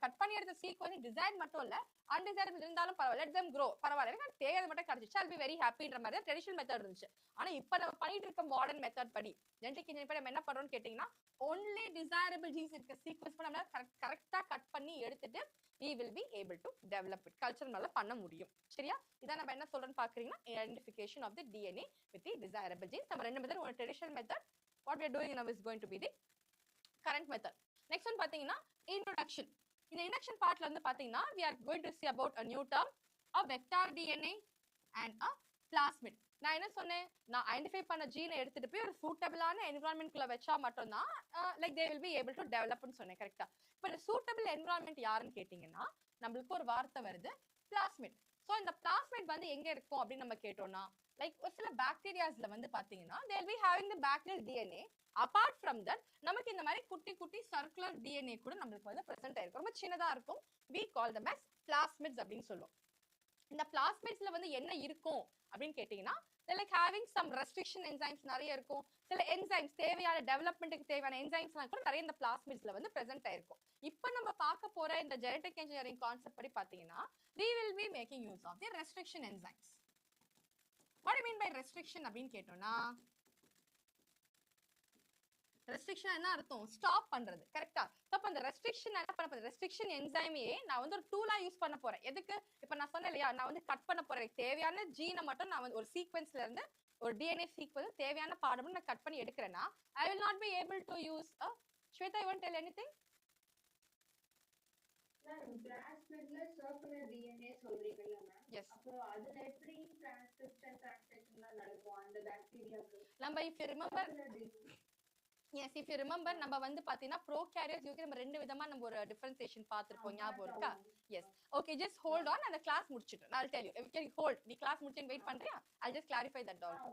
கட் பண்ணி எடுத்த சீக்வன்ஸ் டிசைன் மட்டும் இல்ல, அன்டிசைரபிள் இருந்தாலும் பரவாயில்ல, let them grow, பரவாயில்ல, எனக்கு தேவையான மட்டும் கிடைச்சிச்சு, I'll be very happyன்ற மாதிரி தான் ட்ரெடிஷனல் மெத்தட் இருந்துச்சு. ஆனா இப்ப நம்ம பண்ணிட்டு இருக்க மாடர்ன் மெத்தட் படி ஜெனடிக் இன்ஜினியரிங் படி நம்ம என்ன பண்றோம்னு கேட்டீங்கன்னா, only desirable genes இருக்க சீக்வன்ஸ் நம்ம கரெக்ட்டா கட் பண்ணி எடுத்துட்டு we will be able to develop it, கல்ச்சர்னால பண்ண முடியும். சரியா? இத நம்ம என்ன சொல்றோம்னு பாக்குறீங்கன்னா identification of the DNA with the desirable genes. நம்ம ரெண்டு மெத்தட், ஒரு traditional method, what we are doing now is going to be the current method. Next one பாத்தீங்கன்னா introduction. இந்த introduction partல வந்து பாத்தீங்கன்னா we are going to see about a new term, a vector DNA and a plasmid. நான் என்ன சொன்னேன், நான் identify பண்ண ஜீனை எடுத்துட்டு போய் ஒரு சூட்டபிளான என்விரான்மெண்ட்குள்ள வச்சா மட்டும்தான் like they will be able to டெவலப்னு சொன்னேன், கரெக்டா? இப்போ இந்த சூட்டபிள் என்விரான்மெண்ட் யாருன்னு கேட்டீங்கன்னா, நம்மளுக்கு ஒரு வார்த்தை வருது பிளாஸ்மிட். ஸோ இந்த பிளாஸ்மிட் வந்து எங்க இருக்கும் அப்படின்னு நம்ம கேட்டோம்னா, லைக் ஒரு சில பாக்டீரியாஸ்ல வந்து பாத்தீங்கன்னா they will be having the bacterial DNA. apart from that நமக்கு இந்த மாதிரி குட்டி குட்டி சர்க்குலர் DNA கூட நம்மளுக்கு வந்து பிரசன்ட் ஆயிருக்கும், ரொம்ப சின்னதா இருக்கும். we call them as plasmids அப்படின்னு சொல்லுவோம். இந்த பிளாஸ்மிட்ஸ்ல வந்து என்ன இருக்கும் அப்படின்னு கேட்டீங்கன்னா, like having some restriction enzymes நிறைய இருக்கும். சில என்சைம்ஸ் தேவையான டெவலப்மெண்ட்டுக்கு தேவையான என்சைம்ஸ்லாம் கூட நிறைய இந்த பிளாஸ்மிட்ஸ்ல வந்து பிரசன்ட் ஆயிருக்கும். இப்போ நம்ம பார்க்க போற இந்த ஜெனடிக் இன்ஜினியரிங் கான்செப்ட் படி பாத்தீங்கன்னா we will be making use of the restriction enzymes. What do you mean by restriction அப்படின்னு கேட்டோம்னா, ரெஸ்ட்ரிக்ஷன் என்ன அர்த்தம், ஸ்டாப் பண்றது, கரெக்டா? அப்ப அந்த ரெஸ்ட்ரிக்ஷன் என்ன பண்ண போறேன், ரெஸ்ட்ரிக்ஷன் என்சைமையே நான் வந்து ஒரு டூலா யூஸ் பண்ண போறேன். எதுக்கு? இப்ப நான் சொன்னேன் இல்லையா, நான் வந்து கட் பண்ண போறேன் தேவையான ஜீனை மட்டும் நான் வந்து ஒரு சீக்வென்ஸ்ல இருந்து ஒரு டிஎன்ஏ சீக்வென்ஸ் தேவையான பாடம் நான் கட் பண்ணி எடுக்கிறேன்னா I will not be able to use a Shweta, you want to tell anything? பிளாஸ்மிட்ல சர்க்குலர் டிஎன்ஏ சொல்றீங்கல்ல மேம், Yes. அப்போ அதுல எப்படி டிரான்ஸ்கிரிப்ஷன் டிரான்ஸ்லேஷன்லாம் நடக்கும் அந்த பாக்டீரியாக்கு? நம்ம if you remember, yes, if you remember நம்ம வந்து பாத்தீங்கன்னா ப்ரோகாரியோட்ஸ் யூகே நம்ம ரெண்டு விதமா நம்ம ஒரு டிஃபரன்சியேஷன் பார்த்திருப்போம், ஞாபகம் இருக்கா? Yes. Okay, just hold on, அந்த கிளாஸ் முடிச்சிட்டு I'll tell you. Okay, hold, நீ கிளாஸ் முடிச்சு வெயிட் பண்றியா? I'll just clarify that doubt.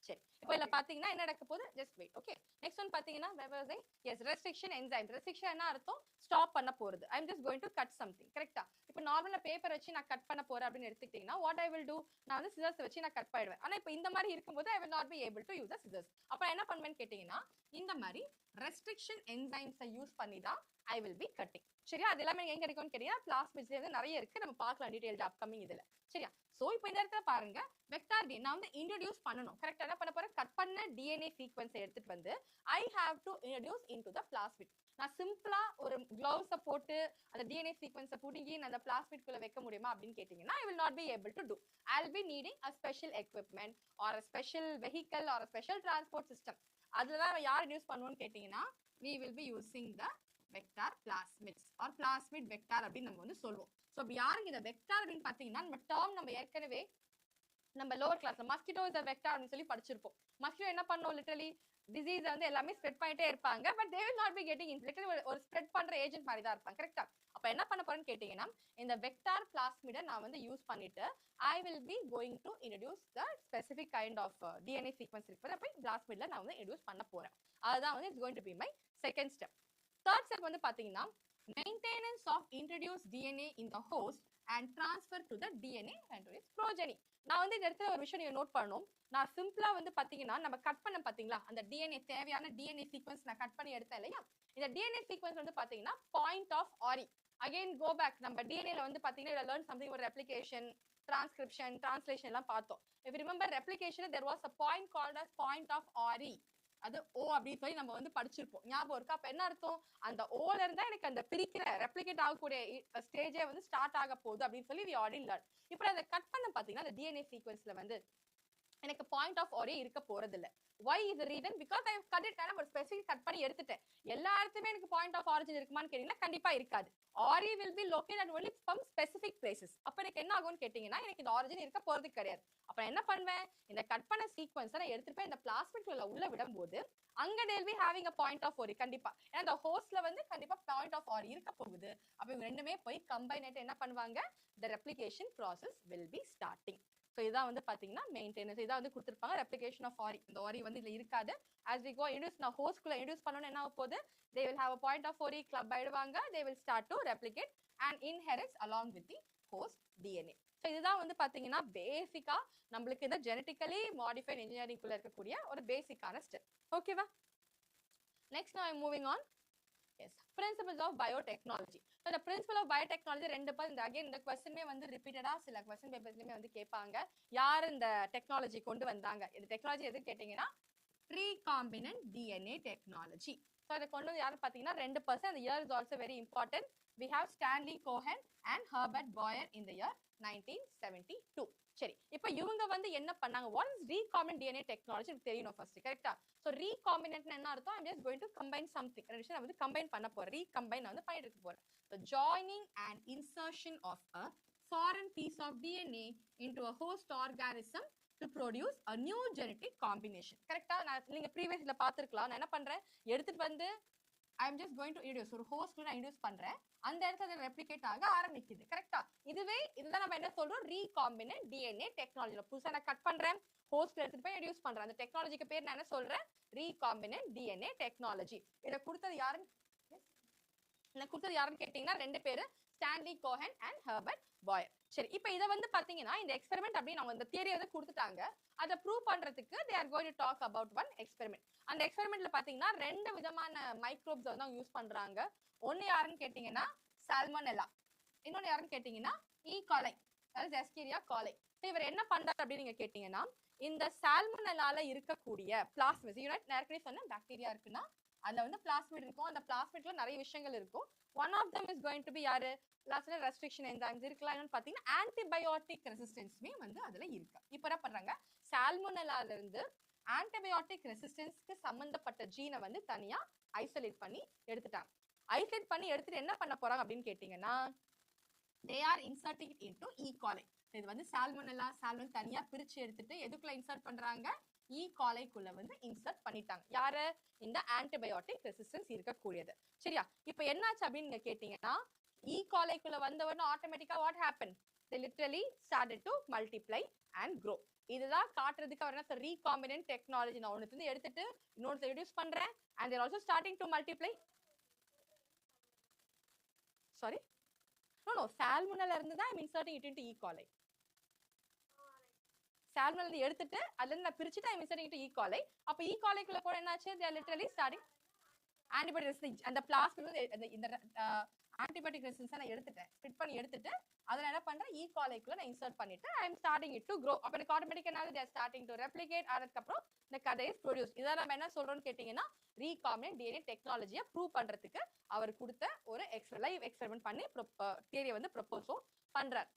சரி, இப்போ இல்ல பாத்தீங்கன்னா என்ன நடக்க போகுது, just wait. Okay, next one பாத்தீங்கன்னா where was I? Yes, restriction enzyme. restriction என்ன அர்த்தம், ஸ்டாப் பண்ண போறது. I'm just going to cut something, கரெக்ட்டா? இப்போ நார்மலா பேப்பர் வச்சு நான் கட் பண்ண போறேன் அப்படின்னு எடுத்துக்கிட்டீங்கன்னா what I will do, நான் வந்து சிசர்ஸ் வச்சு நான் கட் பண்ணிடுவேன். ஆனா இப்போ இந்த மாதிரி இருக்கும்போது I will not be able to use the scissors. அப்ப என்ன பண்ணுவேன்னு கேட்டீங்கன்னா, இந்த மாதிரி ரெஸ்ட்ரிக்ஷன் என்சைம்ஸை யூஸ் பண்ணி தான் I will be cutting. சரியா? அது எல்லாமே எங்க கிடைக்கும்னு கேட்டீங்கன்னா பிளாஸ்மிட்ஸ்ல இருந்து நிறைய இருக்கு, நம்ம பார்க்கலாம் டீடைல்ட் அப்கமிங் இதுல. சரியா? சோ இப்போ இந்த இடத்துல பாருங்க, வெக்டார் டிஎன்ஏ நான் வந்து இன்ட்ரோடியூஸ் பண்ணனும், கரெக்ட்டா? என்ன பண்ண போறேன், கட் பண்ண டிஎன்ஏ சீக்வென்ஸை எடுத்துட்டு வந்து I have to introduce into the plasmid. நான் சிம்பிளா ஒரு கிளவுஸை போட்டு அந்த டிஎன்ஏ சீக்வென்ஸை புடுங்கி அந்த பிளாஸ்மிட் குள்ள வைக்க முடியுமா அப்படின்னு கேட்டீங்கன்னா I will not be able to do. I'll be needing a special equipment or a special vehicle or a special transport system. அதுல தான் யார் இன்ட்ரோடியூஸ் பண்ணுவோம்னு கேட்டீங்கன்னா we will be using the vector plasmids or plasmid vector அப்படின்னு நம்ம வந்து சொல்லுவோம். So அப்ப யாருக்கு இந்த வெக்டார் அப்படின்னு பாத்தீங்கன்னா நம்ம டேர்ம் நம்ம ஏற்கனவே நம்ம லோவர் கிளாஸ்ல மஸ்கிட்டோ இஸ் a vector அப்படின்னு சொல்லி படிச்சிருப்போம். மஸ்கிட்டோ என்ன பண்ணும், லிட்டரலி டிசீஸ் வந்து எல்லாமே ஸ்ப்ரெட் பண்ணிட்டே இருப்பாங்க, but they will not be getting infected. ஒரு ஸ்ப்ரெட் பண்ற ஏஜென்ட் மாதிரி தான் இருப்பாங்க, கரெக்ட்டா? அப்ப என்ன பண்ண போறேன்னு கேட்டீங்கன்னா இந்த வெக்டார் பிளாஸ்மிட நான் வந்து யூஸ் பண்ணிட்டு I will be going to introduce the specific kind of DNA sequence இருக்கு, அப்ப பிளாஸ்மிட்ல நான் வந்து introduce பண்ண போறேன். அதுதான் வந்து it's going to be my second step. Third step வந்து பாத்தீங்கன்னா maintenance of introduced DNA in the host and transfer to the DNA and to its progeny. நான் வந்து இந்த இடத்துல ஒரு விஷயம் நீங்க நோட் பண்ணணும். நான் சிம்பிளா வந்து பாத்தீங்கன்னா நம்ம கட் பண்ண பாத்தீங்களா அந்த DNA தேவையான DNA சீக்வென்ஸ் நான் கட் பண்ணி எடுத்தேன் இல்லையா, இந்த DNA சீக்வென்ஸ் வந்து பாத்தீங்கன்னா point of ori. Again go back, நம்ம டிஎன்ஏல வந்து பாத்தீங்கன்னா learn something about replication, transcription, translation எல்லாம் பார்த்தோம். If you remember replication, there was a point called as point of Ori. அது ஓ அப்படின்னு சொல்லி நம்ம வந்து படிச்சிருப்போம், ஞாபகம் இருக்கா? அப்ப என்ன அர்த்தம்? அந்த ஓல இருந்தா எனக்கு அந்த பிரிக்கிற ரெப்ளிகேட் ஆகக்கூடிய ஸ்டேஜே வந்து ஸ்டார்ட் ஆக போகுது அப்படின்னு சொல்லி we already learned. இப்போ அதை கட் பண்ண பாத்தீங்கன்னா அந்த டிஎன்ஏ சீக்வன்ஸ்ல வந்து எனக்கு பாயிண்ட் ஆஃப் ஆரே இருக்க போறது இல்ல. why is the reason? because I have cut it kind of specific cut பண்ணி எடுத்துட்டேன். எல்லா இடத்துலயுமே எனக்கு பாயிண்ட் ஆஃப் ஆரிஜின் இருக்குமான்னு கேட்டீங்கன்னா கண்டிப்பா இருக்காது. ஆரி will be located at only some specific places. அப்ப எனக்கு என்ன ஆகும்னு கேட்டீங்கன்னா எனக்கு இந்த ஆரிஜின் இருக்க போறது கிடையாது. அப்ப நான் என்ன பண்ணுவேன், இந்த கட் பண்ண சீக்வன்ஸை நான் எடுத்துட்டு போய் இந்த பிளாஸ்மிட் உள்ள விடும்போது அங்க they'll be having a point of ori கண்டிப்பா. ஏன்னா இந்த ஹோஸ்ட்ல வந்து கண்டிப்பா பாயிண்ட் ஆஃப் ஆரி இருக்க போகுது. அப்ப இவங்க ரெண்டுமே போய் கம்பைன் ஆயிட்டு என்ன பண்ணுவாங்க, the replication process will be starting. So இதான் வந்து பாத்தீங்கன்னா மெயின்டெனன்ஸ். இதான் வந்து கொடுத்திருப்பாங்க ரெப்ளிகேஷன் ஆஃப் ஆரி. இந்த ஆரி வந்து இதுல இருக்காது. as we go introduce நான் ஹோஸ்ட் குள்ள introduce பண்ணனும் என்ன ஆக போகுது, they will have a point of ori club ஆயிடுவாங்க. they will start to replicate and inherits along with the host DNA. So இதுதான் வந்து பாத்தீங்கன்னா பேசிக்கா நம்மளுக்கு இந்த ஜெனடிக்கலி மாடிஃபைட் இன்ஜினியரிங் குள்ள இருக்கக்கூடிய ஒரு பேசிக்கான ஸ்டெப். ஓகேவா? Next now I'm moving on. Yes, principles of biotechnology. So the principle of biotechnology ரெண்டு part. இந்த again இந்த क्वेश्चनமே வந்து ரிப்பீட்டடா சில क्वेश्चन பேப்பர்ஸ்லயே வந்து கேட்பாங்க, யார் இந்த டெக்னாலஜி கொண்டு வந்தாங்க. இந்த டெக்னாலஜி எது கேட்டிங்கன்னா recombinant DNA technology. So இத கொண்டு வந்து யாரு பாத்தீங்கன்னா 2%. the year is also very important. We have Stanley Cohen and Herbert Boyer in the year 1972. சரி, இப்போ இவங்க வந்து என்ன பண்ணாங்க, what is recombinant DNA technology தெரியணும் ஃபர்ஸ்ட், கரெக்ட்டா? சோ recombinant என்ன அர்த்தம், I'm just going to combine something. ரெண்டு விஷயம் நான் வந்து கம்பைன் பண்ண போறேன், recombine வந்து பண்ணிட்டு இருக்க போறேன். So joining and insertion of a foreign piece of DNA into a host organism to produce a new genetic combination. கரெக்ட்டா? நீங்க ப்ரீவியஸ்ல பாத்துக்கலாம். நான் என்ன பண்றேன், எடுத்துட்டு வந்து I'm just going to introduce ஒரு ஹோஸ்ட் நான் இன்ட்ரோ듀ce பண்றேன், அந்த இடத்துல ரெப்ளிகேட் ஆக ஆரம்பிக்குது. கரெக்ட்டா? இதுதான் நம்ம என்ன சொல்றோம், recombinant DNA டெக்னாலஜி. புதுசா நான் கட் பண்றேன், ஹோஸ்ட் எடுத்துட்டு போய் இன்ட்ரோ듀ce பண்றேன். அந்த டெக்னாலஜிக்கு பேர் நான் என்ன சொல்றேன், recombinant DNA டெக்னாலஜி. இத கொடுத்தது யாருன்னு கேட்டீங்கன்னா ரெண்டு பேரு, ஸ்டான்லி கோஹன் அண்ட் ஹெர்பர்ட் பாயர். சரி, இப்போ இத வந்து பாத்தீங்கன்னா இந்த எக்ஸ்பெரிமெண்ட் அப்படி நம்ம இந்த தியரி வந்து கொடுத்துட்டாங்க. அதை ப்ரூவ் பண்றதுக்கு they are going to talk about one experiment. அந்த எக்ஸ்பெரிமெண்ட்ல பாத்தீங்கன்னா ரெண்டு விதமான மைக்ரோப்ஸ் வந்து யூஸ் பண்றாங்க. ஒன்னு யாருன்னு கேட்டீங்கன்னா சால்மோனெல்லா, இன்னொன்னு யாருன்னு கேட்டீங்கன்னா ஈ காலை, அதாவது எஸ்கீரியா காலை. இவர் என்ன பண்றாரு அப்படின்னு நீங்க கேட்டீங்கன்னா, இந்த சால்மோனெல்லால இருக்கக்கூடிய பிளாஸ்மிட், யூனிட் ஏற்கனவே சொன்ன பாக்டீரியா இருக்குன்னா அதுல வந்து பிளாஸ்மிட் இருக்கும். அந்த பிளாஸ்மிட்ல நிறைய விஷயங்கள் இருக்கும். one of them is going to be யாரு, லாஸ்ட்ல ரெஸ்ட்ரிக்ஷன் என்சைம்ஸ் இருக்கலாம். என்னன்னு பாத்தீங்கன்னா ஆன்டிபயோட்டிக் ரெசிஸ்டன்ஸ்மே வந்து அதுல இருக்கு. இப்போ என்ன பண்றாங்க, சால்மோனெல்லால இருந்து ஆன்டிபயோட்டிக் ரெசிஸ்டன்ஸ்க்கு சம்பந்தப்பட்ட ஜீனை வந்து தனியா ஐசோலேட் பண்ணி எடுத்துட்டாங்க. ஐசோலேட் பண்ணி எடுத்துட்டு என்ன பண்ண போறாங்க அப்படின்னு கேட்டீங்கன்னா, they are inserting it into E. coli. இது வந்து சால்மோனெல்லா சால்மன் தனியா பிரிச்சு எடுத்துட்டு எதுக்குள்ள இன்சர்ட் பண்றாங்க, ஈ காலைக்குள்ள வந்து இன்சர்ட் பண்ணிட்டாங்க. யாரு, இந்த ஆன்டிபயோட்டிக் ரெசிஸ்டன்ஸ் இருக்கக்கூடியது. சரியா? இப்போ என்னாச்சு அப்படின்னு நீங்க கேட்டீங்கன்னா, ஈ காலைக்குள்ள வந்தவொடனே ஆட்டோமேட்டிக்கா what happen, they literally started to multiply and grow. இதுதான் காட்டுறதுக்கு அவர் என்ன recombinant technology. நான் ஒன்னு எடுத்துட்டு இன்னொன்னு ரெடியூஸ் பண்றேன் and they are also starting to multiply. Sorry, no, salmonella இருந்து தான் I'm inserting it into E. coli. salmonella இருந்து எடுத்துட்டு அதுல இருந்து நான் பிரிச்சிட்டு I'm inserting it into E. coli. அப்ப E. coli குள்ள போற என்னாச்சு, they are literally starting antibiotic resistance. அந்த பிளாஸ்மிட் இந்த antibiotic resistance நான் எடுத்துட்டேன், ஸ்ப்ளிட் பண்ணி எடுத்துட்டு அதுல என்ன பண்றேன், E. coli குள்ள நான் இன்சர்ட் பண்ணிட்டு I'm starting it to grow. அப்ப எனக்கு ஆட்டோமேட்டிக்கா என்ன, they are starting to replicate. அதுக்கு அப்புறம் இந்த கதை is produced. இத நம்ம என்ன சொல்றோம்னு கேட்டீங்கன்னா recombinant DNA டெக்னாலஜியை ப்ரூவ் பண்றதுக்கு அவர் கொடுத்த ஒரு லைவ் எக்ஸ்பெரிமெண்ட் பண்ணி தியரியை வந்து ப்ரொபோஸும் பண்றார்.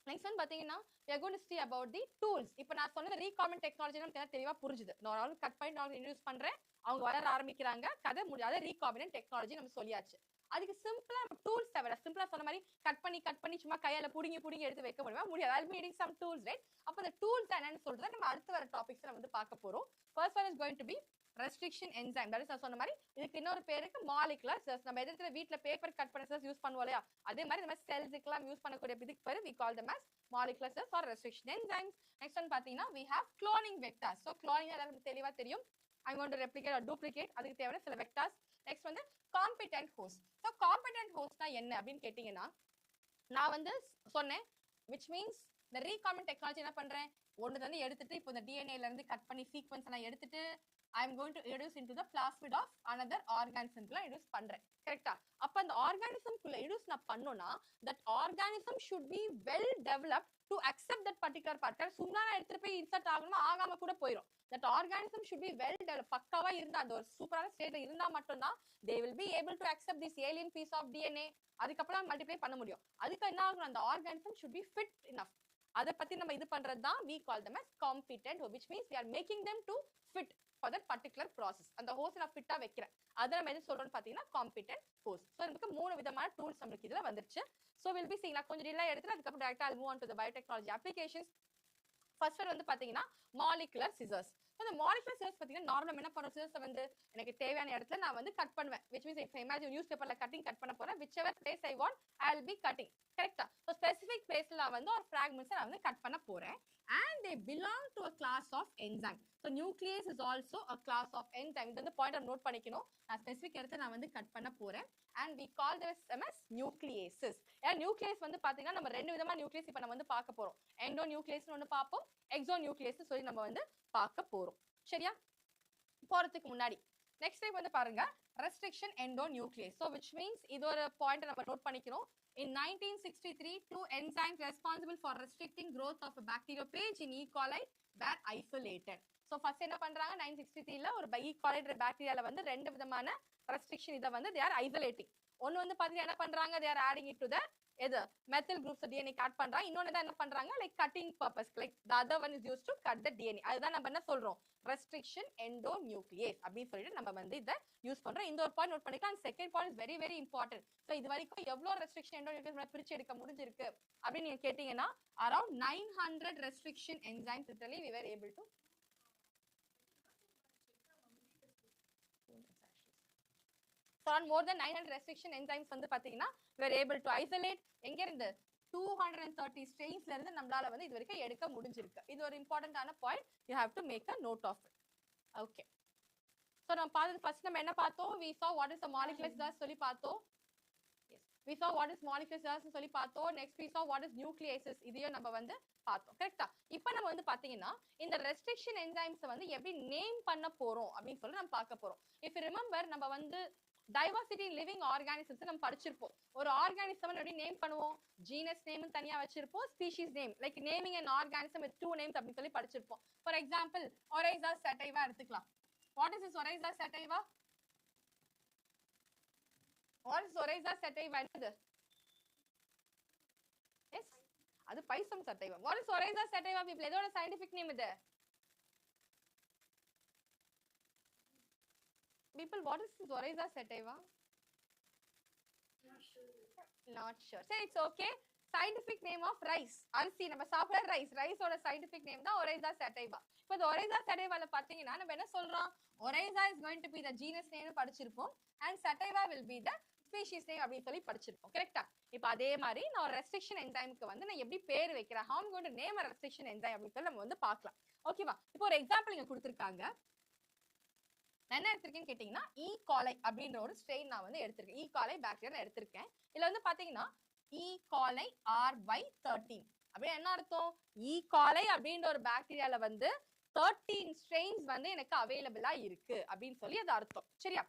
நெக்ஸ்ட் வந்து பாத்தீங்கன்னா we are going to see about the tools. இப்போ நான் சொன்னது recombinant technology நமக்கு தெளிவா புரிஞ்சுது. நான் கட் பண்ணி நான் இன்ட்ரோ듀ஸ் பண்றேன், அவங்க வளர ஆரம்பிக்கிறாங்க, கதை முடியாத recombinant technology நம்ம சொல்லியாச்சு. அதுக்கு சிம்பிளா டூல்ஸ் தேவை. சிம்பிளா சொன்ன மாதிரி கட் பண்ணி சும்மா கையால புடிங்கி எடுத்து வைக்க முடியாது. I'll be needing some tools, right? அப்ப அந்த டூல்ஸ் என்னன்னு சொல்றத நம்ம அடுத்து வர டாபிக்ஸ்ல வந்து பார்க்க போறோம். First one is going to be restriction enzyme. that is நான் சொன்ன மாதிரி இதுக்கு இன்னொரு பேருக்கு molecular cells. நம்ம எதிர்த்துல வீட்ல பேப்பர் கட் பண்ண cells யூஸ் பண்ணுவோம் இல்லையா, அதே மாதிரி நம்ம செல்ஸ்க்குலாம் யூஸ் பண்ணக்கூடிய இதுக்கு பேரு we call them as molecular cells or restriction enzymes. next one பாத்தீங்கன்னா we have cloning vectors. so cloning எல்லாரும் தெளிவா தெரியும், I'm going to replicate or duplicate, அதுக்கு தேவையான சில vectors. next வந்து competent host. so competent host னா என்ன அப்படின்னு கேட்டீங்கன்னா, நான் வந்து சொன்னேன் which means the recombinant technology என்ன பண்றேன், ஒன்னு வந்து எடுத்துட்டு இப்போ இந்த DNA ல இருந்து கட் பண்ணி சீக்வென்ஸ் நான் எடுத்துட்டு I am going to introduce into the plasmid of another organism குள்ள introduce பண்றேன் கரெக்ட்டா அப்ப அந்த organism குள்ள introduce நான் பண்ணோம்னா that organism should be well developed to accept that particular part சும்மா நான் எடுத்துட்டு போய் insert ஆகணுமா ஆகாம கூட போயிடும் that organism should be well developed பக்காவா இருந்தா அந்த ஒரு சூப்பரான ஸ்டேட்ல இருந்தா மட்டும் தான் they will be able to accept this alien piece of DNA அதுக்கு அப்புறம் மல்டிப்ளை பண்ண முடியும் அதுக்கு என்ன ஆகும் அந்த organism should be fit enough அத பத்தி நம்ம இது பண்றது தான் we call them as competent which means we are making them to fit for that particular process அந்த host நான் ஃபிட்டா வைக்கிறேன் அத நம்ம எது சொல்றோம்னு பாத்தீங்கன்னா competent host so நமக்கு மூணு விதமான டூல்ஸ் நமக்கு இதுல வந்துருச்சு so we'll be seeing நான் கொஞ்சம் டிலே எடுத்துட்டு அதுக்கு அப்புறம் டைரக்டா I'll move on to the biotechnology applications first one வந்து பாத்தீங்கன்னா molecular scissors இந்த molecular scissors பாத்தீங்கன்னா நார்மலா என்ன பண்றோம் scissors வந்து எனக்கு தேவையான இடத்துல நான் வந்து கட் பண்ணுவேன் which means if I imagine news பேப்பர்ல கட்டிங் கட் பண்ண போறேன் whichever place I want I'll be cutting கரெக்ட்டா so specific placeல நான் வந்து ஒரு fragments நான் வந்து கட் பண்ண போறேன் and they belong to a class of enzyme so nuclease is also a class of enzyme இது வந்து பாயிண்டர் நோட் பண்ணிக்கணும் நான் ஸ்பெசிபிக் இடத்துல நான் வந்து கட் பண்ண போறேன் and we call them as nucleases ஏன்னா நியூக்ளியஸ் வந்து பாத்தீங்கன்னா நம்ம ரெண்டு விதமா நியூக்ளியஸ் இப்ப நம்ம வந்து பார்க்க போறோம் எண்டோநியூக்ளியஸ்னு ஒன்னு பாப்போம் எக்ஸோநியூக்ளியஸ் சொல்லி நம்ம வந்து பார்க்க போறோம் சரியா போறதுக்கு முன்னாடி நெக்ஸ்ட் டைப் வந்து பாருங்க restriction endonuclease so which means இது ஒரு பாயிண்ட் நம்ம நோட் பண்ணிக்கிறோம் in 1963 two enzymes responsible for restricting growth of a bacteriophage in E. coli were isolated so first என்ன பண்றாங்க 1963 ல ஒரு E. coli பாக்டீரியால வந்து ரெண்டு விதமான ரெஸ்ட்ரிக்ஷன் இத வந்து they are isolating ஒன்னு வந்து பாத்தீங்கன்னா என்ன பண்றாங்க they are adding it to the எது methyl groups DNA கட் பண்றாங்க இன்னொன்னு தான் என்ன பண்றாங்க like cutting purpose like the other one is used to cut the DNA அதுதான் நம்ம என்ன சொல்றோம் restriction endonuclease அப்படி சொல்லிட்டு நம்ம வந்து இத யூஸ் பண்றோம் இந்த ஒரு பாயிண்ட் நோட் பண்ணிக்கலாம் and second point is very very important so இது வரைக்கும் எவ்வளவு restriction endonuclease நம்ம பிரிச்சு எடுக்க முடிஞ்சிருக்கு அப்படி நீங்க கேட்டிங்கனா around 900 restriction enzymes literally we were able to so on more than 900 restriction enzymes வந்து பாத்தீங்கன்னா we are able to isolate எங்க இருந்து 230 strains ல இருந்து நம்மளால வந்து இது வரைக்கும் எடுக்க முடிஞ்சிருக்கு இது ஒரு இம்பார்ட்டன்ட்டான point you have to make a note of it okay so நம்ம பார்த்தது ஃபர்ஸ்ட் நம்ம என்ன பார்த்தோம் we saw what is the molecular scissors சொல்லி பார்த்தோம் yes we saw what is molecular scissors சொல்லி பார்த்தோம் next we saw what is nucleases இதையும் நம்ம வந்து பார்த்தோம் கரெக்ட்டா இப்போ நம்ம வந்து பாத்தீங்கன்னா இந்த ரெஸ்ட்ரிக்ஷன் என்சைம்ஸ் வந்து எப்படி நேம் பண்ண போறோம் அப்படி சொல்லி நம்ம பார்க்க போறோம் if you remember நம்ம வந்து diversity in living organisms நம்ம படிச்சிருப்போம் ஒரு organism எப்படி நேம் பண்ணுவோம் genus name தனியா வச்சிருப்போம் species name like naming an organism with two names அப்படி சொல்லி படிச்சிருப்போம் for example Oryza sativa எடுத்துக்கலாம் what is this Oryza sativa what is Oryza sativa என்னது yes அது Pisum sativa what is Oryza sativa people எதோட scientific name இது people what is this Oryza sativa not sure say it's okay scientific name of rice அரிசி நம்ம சாப்பிடுற rice ஓட scientific name தான் Oryza sativa இப்போ இந்த Oryza sativa ல பாத்தீங்கன்னா நம்ம என்ன சொல்றோம் Oryza is going to be the genus name படிச்சிருப்போம் and sativa will be the species name அப்படி சொல்லி படிச்சிருப்போம் கரெக்ட்டா இப்போ அதே மாதிரி நான் ஒரு ரெஸ்ட்ரிக்ஷன் என்சைம்க்கு வந்து நான் எப்படி பேர் வைக்கிறேன் how I'm going to name a restriction enzyme அப்படி சொல்லி நம்ம வந்து பார்க்கலாம் ஓகேவா இப்போ ஒரு எக்ஸாம்பிள் இங்க கொடுத்திருக்காங்க என்ன எடுத்திருக்கேன்னு கேட்டீங்கன்னா E. coli அப்படின்ற ஒரு ஸ்ட்ரெயின் நான் வந்து எடுத்திருக்கேன் E. coli பாக்டீரியா நான் எடுத்திருக்கேன் இதுல வந்து பாத்தீங்கன்னா E. coli R/13 அப்படியே என்ன அர்த்தம் E. coli அப்படின்ற ஒரு பாக்டீரியால வந்து 13 ஸ்ட்ரெயின்ஸ் வந்து எனக்கு அவைலபிளா இருக்கு அப்படின்னு சொல்லி அது அர்த்தம் சரியா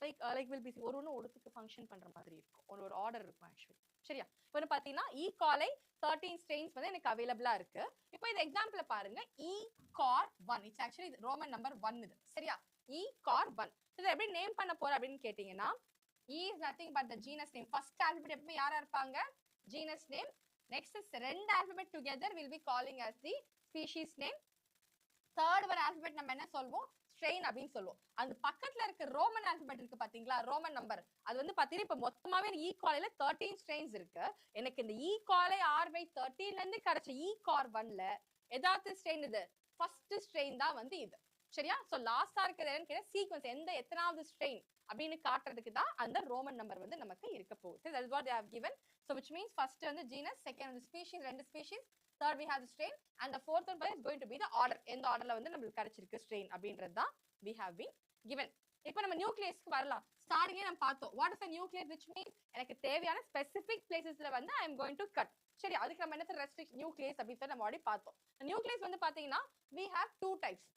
like will be ஒரு ஒருத்துக்கு ஃபங்க்ஷன் பண்ற மாதிரி இருக்கும் ஒரு ஆர்டர் இருக்கும் ஆக்சுவலி சரியா இப்போ பாத்தீங்கன்னா E. coli 13 strains வந்து எனக்கு அவைலபிளா இருக்கு இப்போ இந்த எக்ஸாம்பிள்ல பாருங்க E. cor 1 it's actually Roman number 1 இது சரியா E. cor 1 இத எப்படி நேம் பண்ண போற அப்படினு கேட்டிங்கனா E is nothing but the genus name first alphabet எப்பவுமே யாரா இருப்பாங்க genus name next is ரெண்டு alphabet together will be calling as the species name third one alphabet நம்ம என்ன சொல்வோம் strain அப்படினு சொல்லுவோம் அந்த பக்கத்துல இருக்க ரோமன் ஆல்பபெட் இருக்கு பாத்தீங்களா ரோமன் நம்பர் அது வந்து பாத்தீங்கன்னா இப்ப மொத்தமாவே E. coliல 13 strains இருக்கு எனக்கு இந்த E. coli R/13 ல இருந்து கிடைச்ச E. cor 1 ல ஏதாவது strain இது first strain தான் வந்து இது சரியா சோ லாஸ்டா இருக்குது என்னன்னு கேட்டா சீக்வென்ஸ் எத்தனாவது strain அப்படினு காட்டுறதுக்கு தான் அந்த ரோமன் நம்பர் வந்து நமக்கு இருக்க போகுது that is what they have given so which means first வந்து genus second வந்து species ரெண்டு species third we have the strain and the fourth one is going to be the order எந்த ஆர்டர்ல வந்து நமக்கு கிடைச்சிருக்கு strain அப்படின்றது தான் we have been given இப்போ நம்ம நியூக்ளியஸ்க்கு வரலாம் ஸ்டார்டிங்கே நம்ம பார்த்தோம் what is a nucleus which means எனக்கு தேவையான specific placesல வந்து I am going to cut சரி அதுக்கு நம்ம என்ன ரெஸ்ட்ரிக்ட் நியூக்ளியஸ் அப்படி சொல்லி நம்ம ஆல்ரெடி பார்த்தோம் நியூக்ளியஸ் வந்து பாத்தீங்கன்னா we have two types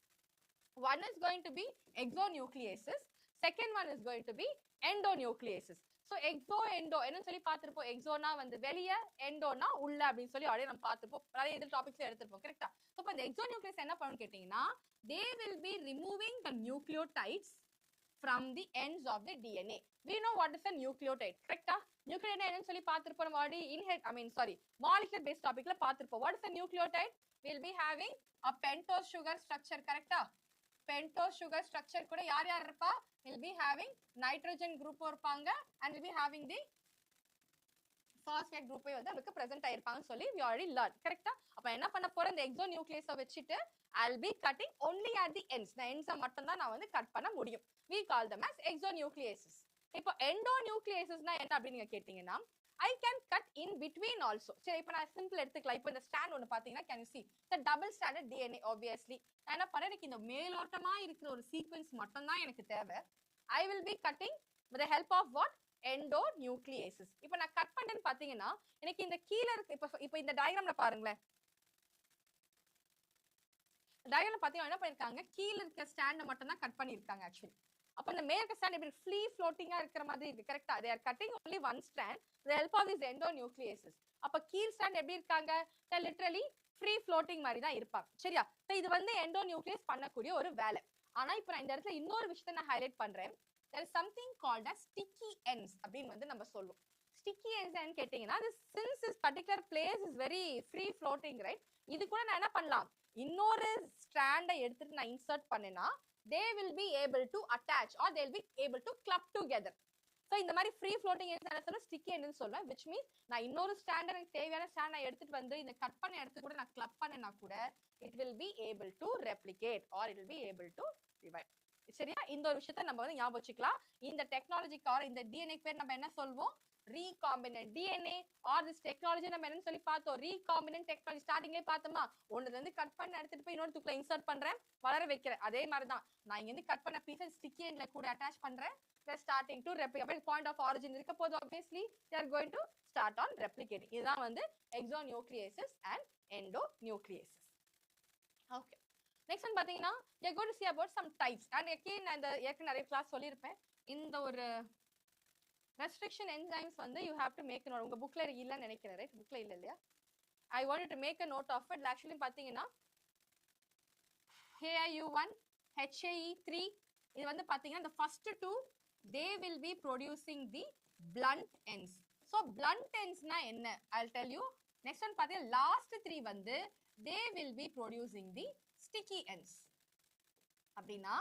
One is going to be exonucleases, second one is going to be endonucleases. So exo endo என்னன்னு சொல்லி பார்த்திருப்போம். எக்ஸோனா வந்து வெளிய, எண்டோனா உள்ள அப்படின்னு சொல்லி அப்படியே நம்ம பார்த்திருப்போம். நிறைய இது டாபிக்ஸ்ல எடுத்திருப்போம். கரெக்ட்டா? சோ இப்போ இந்த exonuclease என்ன பண்ணுன்னு கேட்டீங்கன்னா, they will be removing the nucleotides from the ends of the DNA. We know what is a nucleotide. கரெக்ட்டா? nucleotide என்னன்னு சொல்லி பார்த்திருப்போம். நம்ம already molecular based topicல பார்த்திருப்போம். What is a nucleotide? We'll be having a pentose sugar structure. கரெக்ட்டா? pentose sugar structure கூட யார் யார் இருப்பா? will be having nitrogen group இருப்பாங்க and will be having the phosphate group வந்து நமக்கு present ஆயிருப்பாங்க சொல்லி we already learned. கரெக்ட்டா? அப்ப என்ன பண்ண போறேன்? இந்த exonuclease வச்சிட்டு I'll be cutting only at the ends. the ends மட்டும் தான் நான் வந்து கட் பண்ண முடியும். we call them as exonucleases. இப்போ endonucleasesனா என்ன அப்படி நீங்க கேட்டீங்கன்னா, I can cut in between also. சரி இப்போ நான் சிம்பிள் எடுத்துக்கலாம். இப்போ இந்த ஸ்டாண்ட் ஒன்னு பாத்தீங்கன்னா can you see the double stranded DNA obviously. நான் என்ன பண்ணேன், எனக்கு இந்த மேலோட்டமா இருக்கிற ஒரு சீக்வென்ஸ் மட்டும் தான் எனக்கு தேவை. I will be cutting with the help of what? endonucleases. இப்போ நான் கட் பண்ணேன்னு பாத்தீங்கன்னா எனக்கு இந்த கீழ இருக்கு. இப்போ இந்த டயகிராம்ல பாருங்களேன். டயகிராம்ல பாத்தீங்கன்னா என்ன பண்ணிருக்காங்க, கீழ இருக்க ஸ்டாண்ட மட்டும் தான் கட் பண்ணிருக்காங்க ஆக்சுவலி. அப்ப இந்த மேல் ஸ்டாண்ட் எப்படி ஃப்ரீ ஃப்ளோட்டிங்கா இருக்கிற மாதிரி இருக்கு. கரெக்ட்டா? they are cutting only one strand with the help of these endonucleases. அப்ப கீழ் ஸ்டாண்ட் எப்படி இருக்காங்க, they literally ஃப்ரீ ஃப்ளோட்டிங் மாதிரி தான் இருப்பாங்க. சரியா? இது வந்து endonuclease பண்ணக்கூடிய ஒரு வேலை. ஆனா இப்போ நான் இந்த இடத்துல இன்னொரு விஷயத்தை நான் ஹைலைட் பண்றேன். there is something called as sticky ends அப்படின்னு வந்து நம்ம சொல்லுவோம். sticky ends ன்னு கேட்டீங்கன்னா, since this particular place is very free floating, right? இது கூட நான் என்ன பண்ணலாம், இன்னொரு ஸ்ட்ராண்டை எடுத்துட்டு நான் இன்சர்ட் பண்ணேன்னா they will be able to attach or they will be able to club together. So இந்த மாதிரி free floating ends என்ன சொல்ல sticky end ன்னு சொல்லுவேன். which means நான் இன்னொரு ஸ்டாண்ட் எனக்கு தேவையான ஸ்டாண்ட் நான் எடுத்துட்டு வந்து இந்த கட் பண்ண இடத்து கூட நான் கிளப் பண்ணேன்னா கூட it will be able to replicate or it will be able to revive. சரியா? இந்த ஒரு விஷயத்தை நம்ம வந்து ஞாபகம் வச்சுக்கலாம். இந்த டெக்னாலஜிக்கான இந்த DNA பேர் நம்ம என்ன சொல்வோம், recombinant DNA or this technology நம்ம என்னன்னு சொல்லி பார்த்தோம், recombinant technology. ஸ்டார்டிங்லயே பார்த்தோமா, ஒண்ணுல இருந்து கட் பண்ண எடுத்துட்டு போய் இன்னொருத்துக்குள்ள இன்சர்ட் பண்றேன், வளர வைக்கிறேன். அதே மாதிரி தான் நான் இங்க இருந்து கட் பண்ண பீஸை ஸ்டிக்கி எண்ட்ல கூட அட்டாச் பண்றேன். they're starting to replicate. point of origin இருக்க போது obviously they are going to start on replicating. இதுதான் வந்து exonucleases and endonucleases. okay, next one பாத்தீங்கன்னா we are going to see about some types and again நான் இந்த ஏற்கனவே நிறைய class சொல்லியிருப்பேன். இந்த ஒரு restriction enzymes வந்து you have to make a note. உங்க புக்ல இல்லன்னு நினைக்கிறேன், ரைட்? புக்ல இல்ல இல்லையா? I wanted to make a note of it. actually பாத்தீங்கன்னா HAU1 HAE3 இது வந்து பாத்தீங்கன்னா the first two they will be producing the blunt ends. so blunt ends na enna I'll tell you. next one பாத்தீங்கன்னா last three வந்து they will be producing the sticky ends. அப்படினா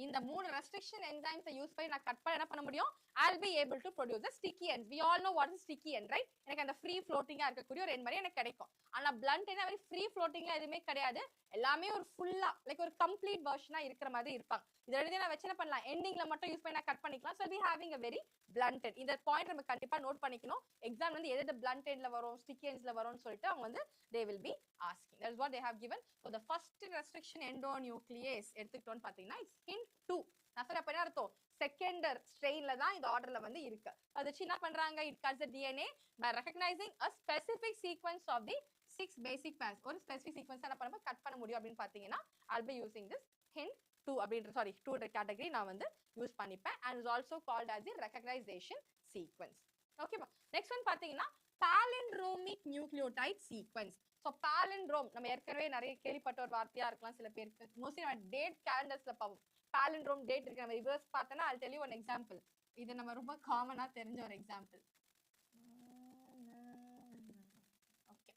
இந்த மூணு restriction enzymes use பண்ணி நான் cut பண்ண என்ன பண்ண முடியும், I'll be able to produce the sticky ends. we all know what is sticky end, right? எனக்கு அந்த free floating இருக்கக்கூடிய ஒரு end மாதிரி எனக்கு கிடைக்கும். ஆனா blunt என்ன very free floating எதுவுமே கிடையாது, எல்லாமே ஒரு ஃபுல்லா லைக் ஒரு கம்ப்ளீட் வெர்ஷனா இருக்கிற மாதிரி இருப்பாங்க. இத எழுதி நான் வச்சு என்ன பண்ணலாம், எண்டிங்ல மட்டும் யூஸ் பண்ணி நான் கட் பண்ணிக்கலாம். so we having a very blunt end. இந்த பாயிண்ட் நம்ம கண்டிப்பா நோட் பண்ணிக்கணும். எக்ஸாம் வந்து எது blunt endல வரும், sticky endsல வரும்னு சொல்லிட்டு அவங்க வந்து they will be asking. That is what they have given. so the first restriction endonuclease எடுத்துக்கிட்டோம்னு பாத்தீங்கன்னா it's hint 2. நான் சொல்ற அப்ப என்ன அர்த்தம், செகண்ட் ஸ்ட்ரெயின்ல தான் இந்த ஆர்டர்ல வந்து இருக்கு. அது வச்சு என்ன பண்றாங்க, it cuts the DNA by recognizing a specific sequence of the 6 basic pairs. ஒரு specific sequence என்ன பண்ண கட் பண்ண முடியும் அப்படின்னு பாத்தீங்கன்னா I'll be using this hint 2 அப்படின்ற 2 category நான் வந்து யூஸ் பண்ணிப்பேன். and is also called as the recognition sequence. ஓகேவா? நெக்ஸ்ட் ஒன் பாத்தீங்கன்னா palindromic nucleotide sequence. so palindrome நம்ம ஏற்கனவே நிறைய கேள்விப்பட்ட ஒரு வார்த்தையா இருக்கலாம் சில பேருக்கு. மோஸ்ட்லி நம்ம டேட் கேலண்டர்ஸ்ல பாப்போம் palindrome டேட் இருக்கு. நம்ம ரிவர்ஸ் பார்த்தனா I'll tell you one example. இது நம்ம ரொம்ப காமனா தெரிஞ்ச ஒரு எக்ஸாம்பிள். ஓகே,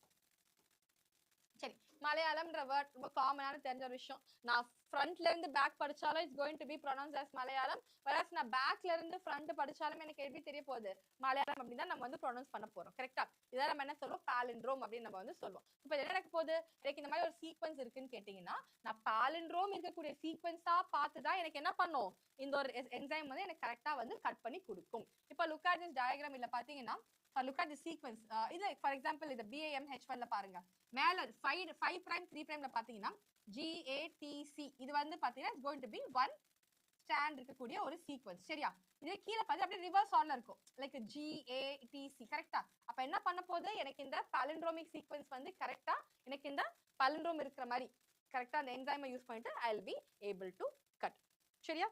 சரி, மலையாளம்ன்ற வேர்ட் ரொம்ப காமனான தெரிஞ்ச ஒரு விஷயம். நான் ஃப்ரண்ட்ல இருந்து பேக் படிச்சாலும் it's going to be pronounced as Malayalam. whereas நான் பேக்ல இருந்து ஃப்ரண்ட் படிச்சாலும் எனக்கு எப்படி தெரிய போகுது, மலையாளம் அப்படி தான் நம்ம வந்து ப்ரொனவுன்ஸ் பண்ண போறோம். கரெக்ட்டா? இத நம்ம என்ன சொல்றோம், palindrome அப்படின்னு நம்ம வந்து சொல்றோம். இப்போ என்ன நடக்க போகுது, எனக்கு இந்த மாதிரி ஒரு சீக்வென்ஸ் இருக்குன்னு கேட்டீங்கன்னா நான் palindrome இருக்கக்கூடிய சீக்வென்ஸா பார்த்து தான் எனக்கு என்ன பண்ணும், இந்த ஒரு என்சைம் வந்து எனக்கு கரெக்ட்டா வந்து கட் பண்ணி கொடுக்கும். இப்போ look at this diagram. இல்ல பாத்தீங்கன்னா look at the sequence. இது for example இந்த BAMH1 ல பாருங்க, மேல 5 prime 3 prime ல பாத்தீங்கன்னா GATC இது வந்து பாத்தீங்கன்னா it's going to be one strand இருக்கக்கூடிய ஒரு சீக்வென்ஸ். சரியா? இது கீழ பாத்தீங்கன்னா அப்படியே ரிவர்ஸ் ஆர்டர்ல இருக்கும் லைக் GATC. கரெக்ட்டா? அப்ப என்ன பண்ண போகுது, எனக்கு இந்த palindromic sequence வந்து கரெக்ட்டா எனக்கு இந்த palindrome இருக்கிற மாதிரி கரெக்டா அந்த என்சைமை யூஸ் பண்ணிட்டு ஐ will be able to cut. சரியா?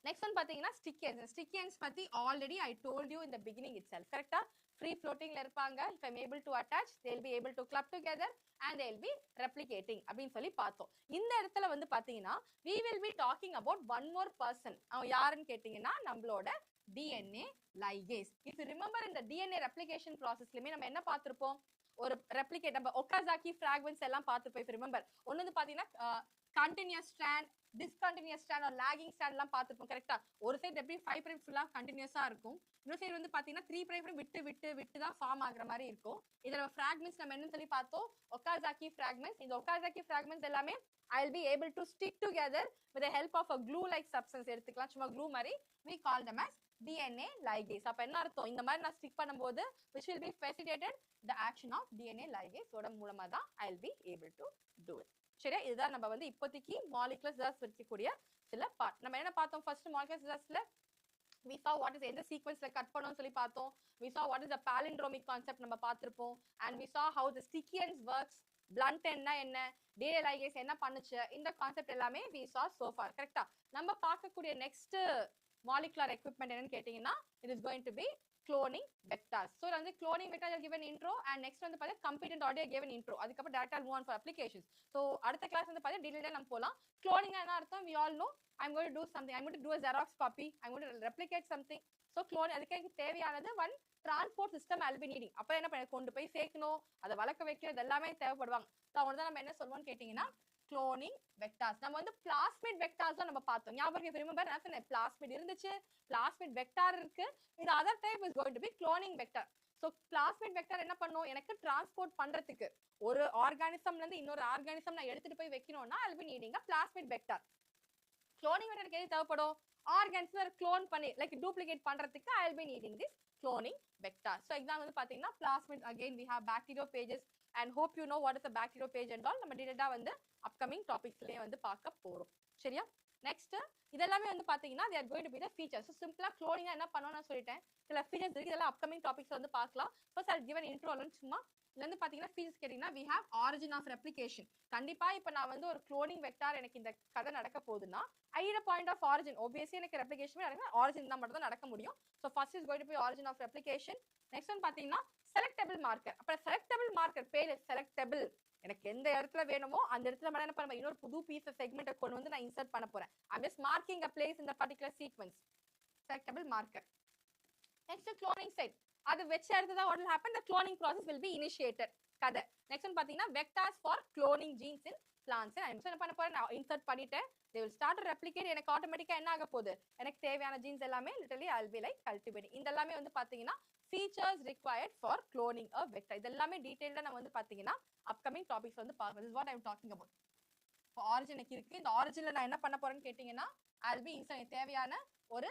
நெக்ஸ்ட் ஒன் பாத்தீங்கன்னா ஸ்டிக்கி எண்ட்ஸ் பத்தி already I told you in the beginning itself. கரெக்டா? ஃப்ரீ ஃப்ளோட்டிங்ல இருப்பாங்க. if I'm able to attach they will be able to club together and they will be replicating அப்படின்னு சொல்லி பார்த்தோம். இந்த இடத்துல வந்து பாத்தீங்கன்னா we will be talking about one more person. அவன் யாருன்னு கேட்டீங்கன்னா நம்மளோட DNA ligase. if you remember in the DNA replication processலயுமே நம்ம என்ன பார்த்திருப்போம்? ஒரு ரெப்ளிகேட் நம்ம ஒகாசாக்கி ஃபிராக்மெண்ட்ஸ் எல்லாம் பார்த்திருப்போம். if you remember ஒன்னு வந்து பாத்தீங்கன்னா continuous strand, discontinuous strand or lagging strand எல்லாம் பார்த்திருப்போம். கரெக்டா? ஒரு சைடு எப்படி 5 பிரைம் ஃபுல்லா கண்டினியூஸா இருக்கும், இன்னொரு சைடு வந்து பாத்தீங்கன்னா 3 பிரைம் விட்டு தான் ஃபார்ம் ஆகுற மாதிரி இருக்கும். இதுல ஃபிராக்மெண்ட்ஸ் நம்ம என்ன சொல்லி பார்த்தோம்? ஒகாசாக்கி ஃபிராக்மெண்ட்ஸ். இந்த ஒகாசாக்கி ஃபிராக்மெண்ட்ஸ் எல்லாமே I will be able to stick together with the help of a glue like substance. எடுத்துக்கலாம், சும்மா glue மாதிரி. we call them as DNA ligase. அப்ப என்ன அர்த்தம்? இந்த மாதிரி நான் ஸ்டிக் பண்ணும்போது which will be facilitated the action of DNA ligase ஓட மூலமா தான் I will be able to do it. சரியா? இதுதான் நம்ம வந்து இப்போதைக்கு molecular scissors வச்சுக்கூடிய சில பார்ட். நம்ம என்ன பார்த்தோம்? First molecular scissorsல we saw what is எந்த சீக்வென்ஸ்ல கட் பண்ணனும்னு சொல்லி பார்த்தோம். we saw what is the palindromic concept நம்ம பார்த்திருப்போம். and we saw how the sticky ends works. blunt என்ன DNA ligase என்ன பண்ணுச்சு, இந்த கான்செப்ட் எல்லாமே we saw so far. கரெக்ட்டா? நம்ம பார்க்கக்கூடிய நெக்ஸ்ட் molecular equipment என்னன்னு கேட்டீங்கன்னா it is going to be cloning vectors. so வந்து cloning vectors are given intro and next வந்து பாத்தீங்கன்னா competent audio given intro. அதுக்கு அப்புறம் direct move on for applications. so அடுத்த கிளாஸ் வந்து பாத்தீங்கன்னா டீடைலா நம்ம போலாம். cloning என்ன அர்த்தம்? we all know I'm going to do something. I'm going to do a Xerox copy. I'm going to replicate something. so clone அதுக்கு எனக்கு தேவையானது one transport system I'll be needing. அப்ப என்ன பண்ண கொண்டு போய் சேர்க்கணும், அதை வளர்க்க வைக்கிறது எல்லாமே தேவைப்படுவாங்க. so அவங்க தான் நம்ம என்ன சொல்லுவோம்னு கேட்டீங்கன்னா cloning vectors. நம்ம வந்து plasmid vectors தான் நம்ம பார்த்தோம். ஞாபகம் remember நான் சொன்னேன் plasmid இருந்துச்சு, plasmid vector இருக்கு. இந்த other type is going to be cloning vector. so plasmid vector என்ன பண்ணும்? எனக்கு transport பண்றதுக்கு ஒரு ஆர்கானிசம்ல இருந்து இன்னொரு ஆர்கானிசம் நான் எடுத்துட்டு போய் வைக்கணும்னா I'll be needing a plasmid vector. cloning vector எது தேவைப்படும்? ஆர்கானிசம் க்ளோன் பண்ணி லைக் டூப்ளிகேட் பண்றதுக்கு I'll be needing this cloning vector. so example வந்து பாத்தீங்கன்னா plasmid, again we have bacterial pages and hope you know what is a bacterial page and all. நம்ம டீடைலா வந்து upcoming topicsலயே வந்து பார்க்க போறோம். சரியா? நெக்ஸ்ட் இதெல்லாமே வந்து பாத்தீங்கன்னா they are going to be the features. so சிம்பிளா cloning என்ன பண்ணனும் நான் சொல்லிட்டேன். சில features இருக்கு, இதெல்லாம் upcoming topics வந்து பார்க்கலாம். first I'll give an intro alone. சும்மா இதுல வந்து பாத்தீங்கன்னா features கேட்டீங்கன்னா we have origin of replication. கண்டிப்பா இப்ப நான் வந்து ஒரு cloning vector எனக்கு இந்த கதை நடக்க போகுதுன்னா I need a point of origin. obviously எனக்கு replication நடக்கணும், origin தான் மட்டும் தான் நடக்க முடியும். so first is going to be origin of replication. next one பாத்தீங்கன்னா selectable marker. அப்ப selectable marker பேரு selectable. எனக்கு எந்த இடத்துல வேணுமோ அந்த இடத்துல மட்டும் என்ன பண்ண இன்னொரு புது பீஸ் செக்மெண்ட்டை கொண்டு வந்து நான் இன்சர்ட் பண்ண போறேன். I'm just marking a place in the particular sequence. selectable marker. next cloning site. அது வெச்ச இடத்துல what will happen? the cloning process will be initiated. கதை. next one பாத்தீங்கன்னா vectors for cloning genes in plants. நான் என்ன பண்ண போறேன்? நான் இன்சர்ட் பண்ணிட்டேன். they will start to replicate. எனக்கு ஆட்டோமேட்டிக்கா என்ன ஆக போகுது? எனக்கு தேவையான ஜீன்ஸ் எல்லாமே literally I'll be like cultivating. இந்த எல்லாமே வந்து பாத்தீங்கன்னா features required for cloning a vector. இது எல்லாமே டீடைலா நம்ம வந்து பாத்தீங்கன்னா upcoming topics வந்து பார்க்கலாம். this is what I'm talking about. இப்போ origin இருக்கு. இந்த originல நான் என்ன பண்ண போறேன்னு கேட்டீங்கன்னா I'll be insert தேவையான ஒரு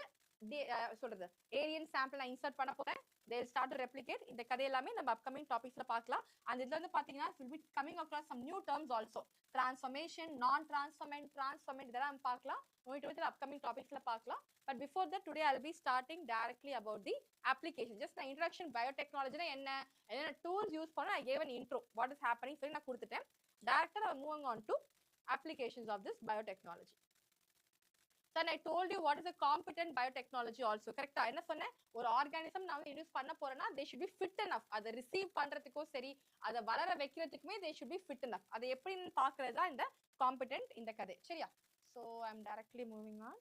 சொல்றது alien sample நான் இன்சர்ட் பண்ண போறேன். they will start to replicate. இந்த கதை எல்லாமே நம்ம upcoming topicsல பார்க்கலாம். and இதுல வந்து பாத்தீங்கன்னா will be coming across some new terms also. transformation, non transformant, transformant இதெல்லாம் நம்ம பார்க்கலாம். உங்களுக்கு upcoming topicsல பார்க்கலாம். but before that today I'll be starting directly about the application. just the introduction biotechnology என்ன tools use பண்ண I gave an intro. what is happening சொல்லி நான் கொடுத்துட்டேன். directly I'm moving on to applications of this biotechnology. then I told you what is a competent biotechnology also. கரெக்ட்டா? என்ன சொன்னேன்? ஒரு organism நான் இன்ட்ரோ듀ஸ் பண்ண போறேன்னா they should be fit enough. அதை ரிசீவ் பண்றதுக்கும் சரி, அதை வளர வைக்கிறதுக்குமே they should be fit enough. அதை எப்படின்னு பார்க்கறதா இந்த competent இந்த கதை. சரியா? so I'm directly moving on.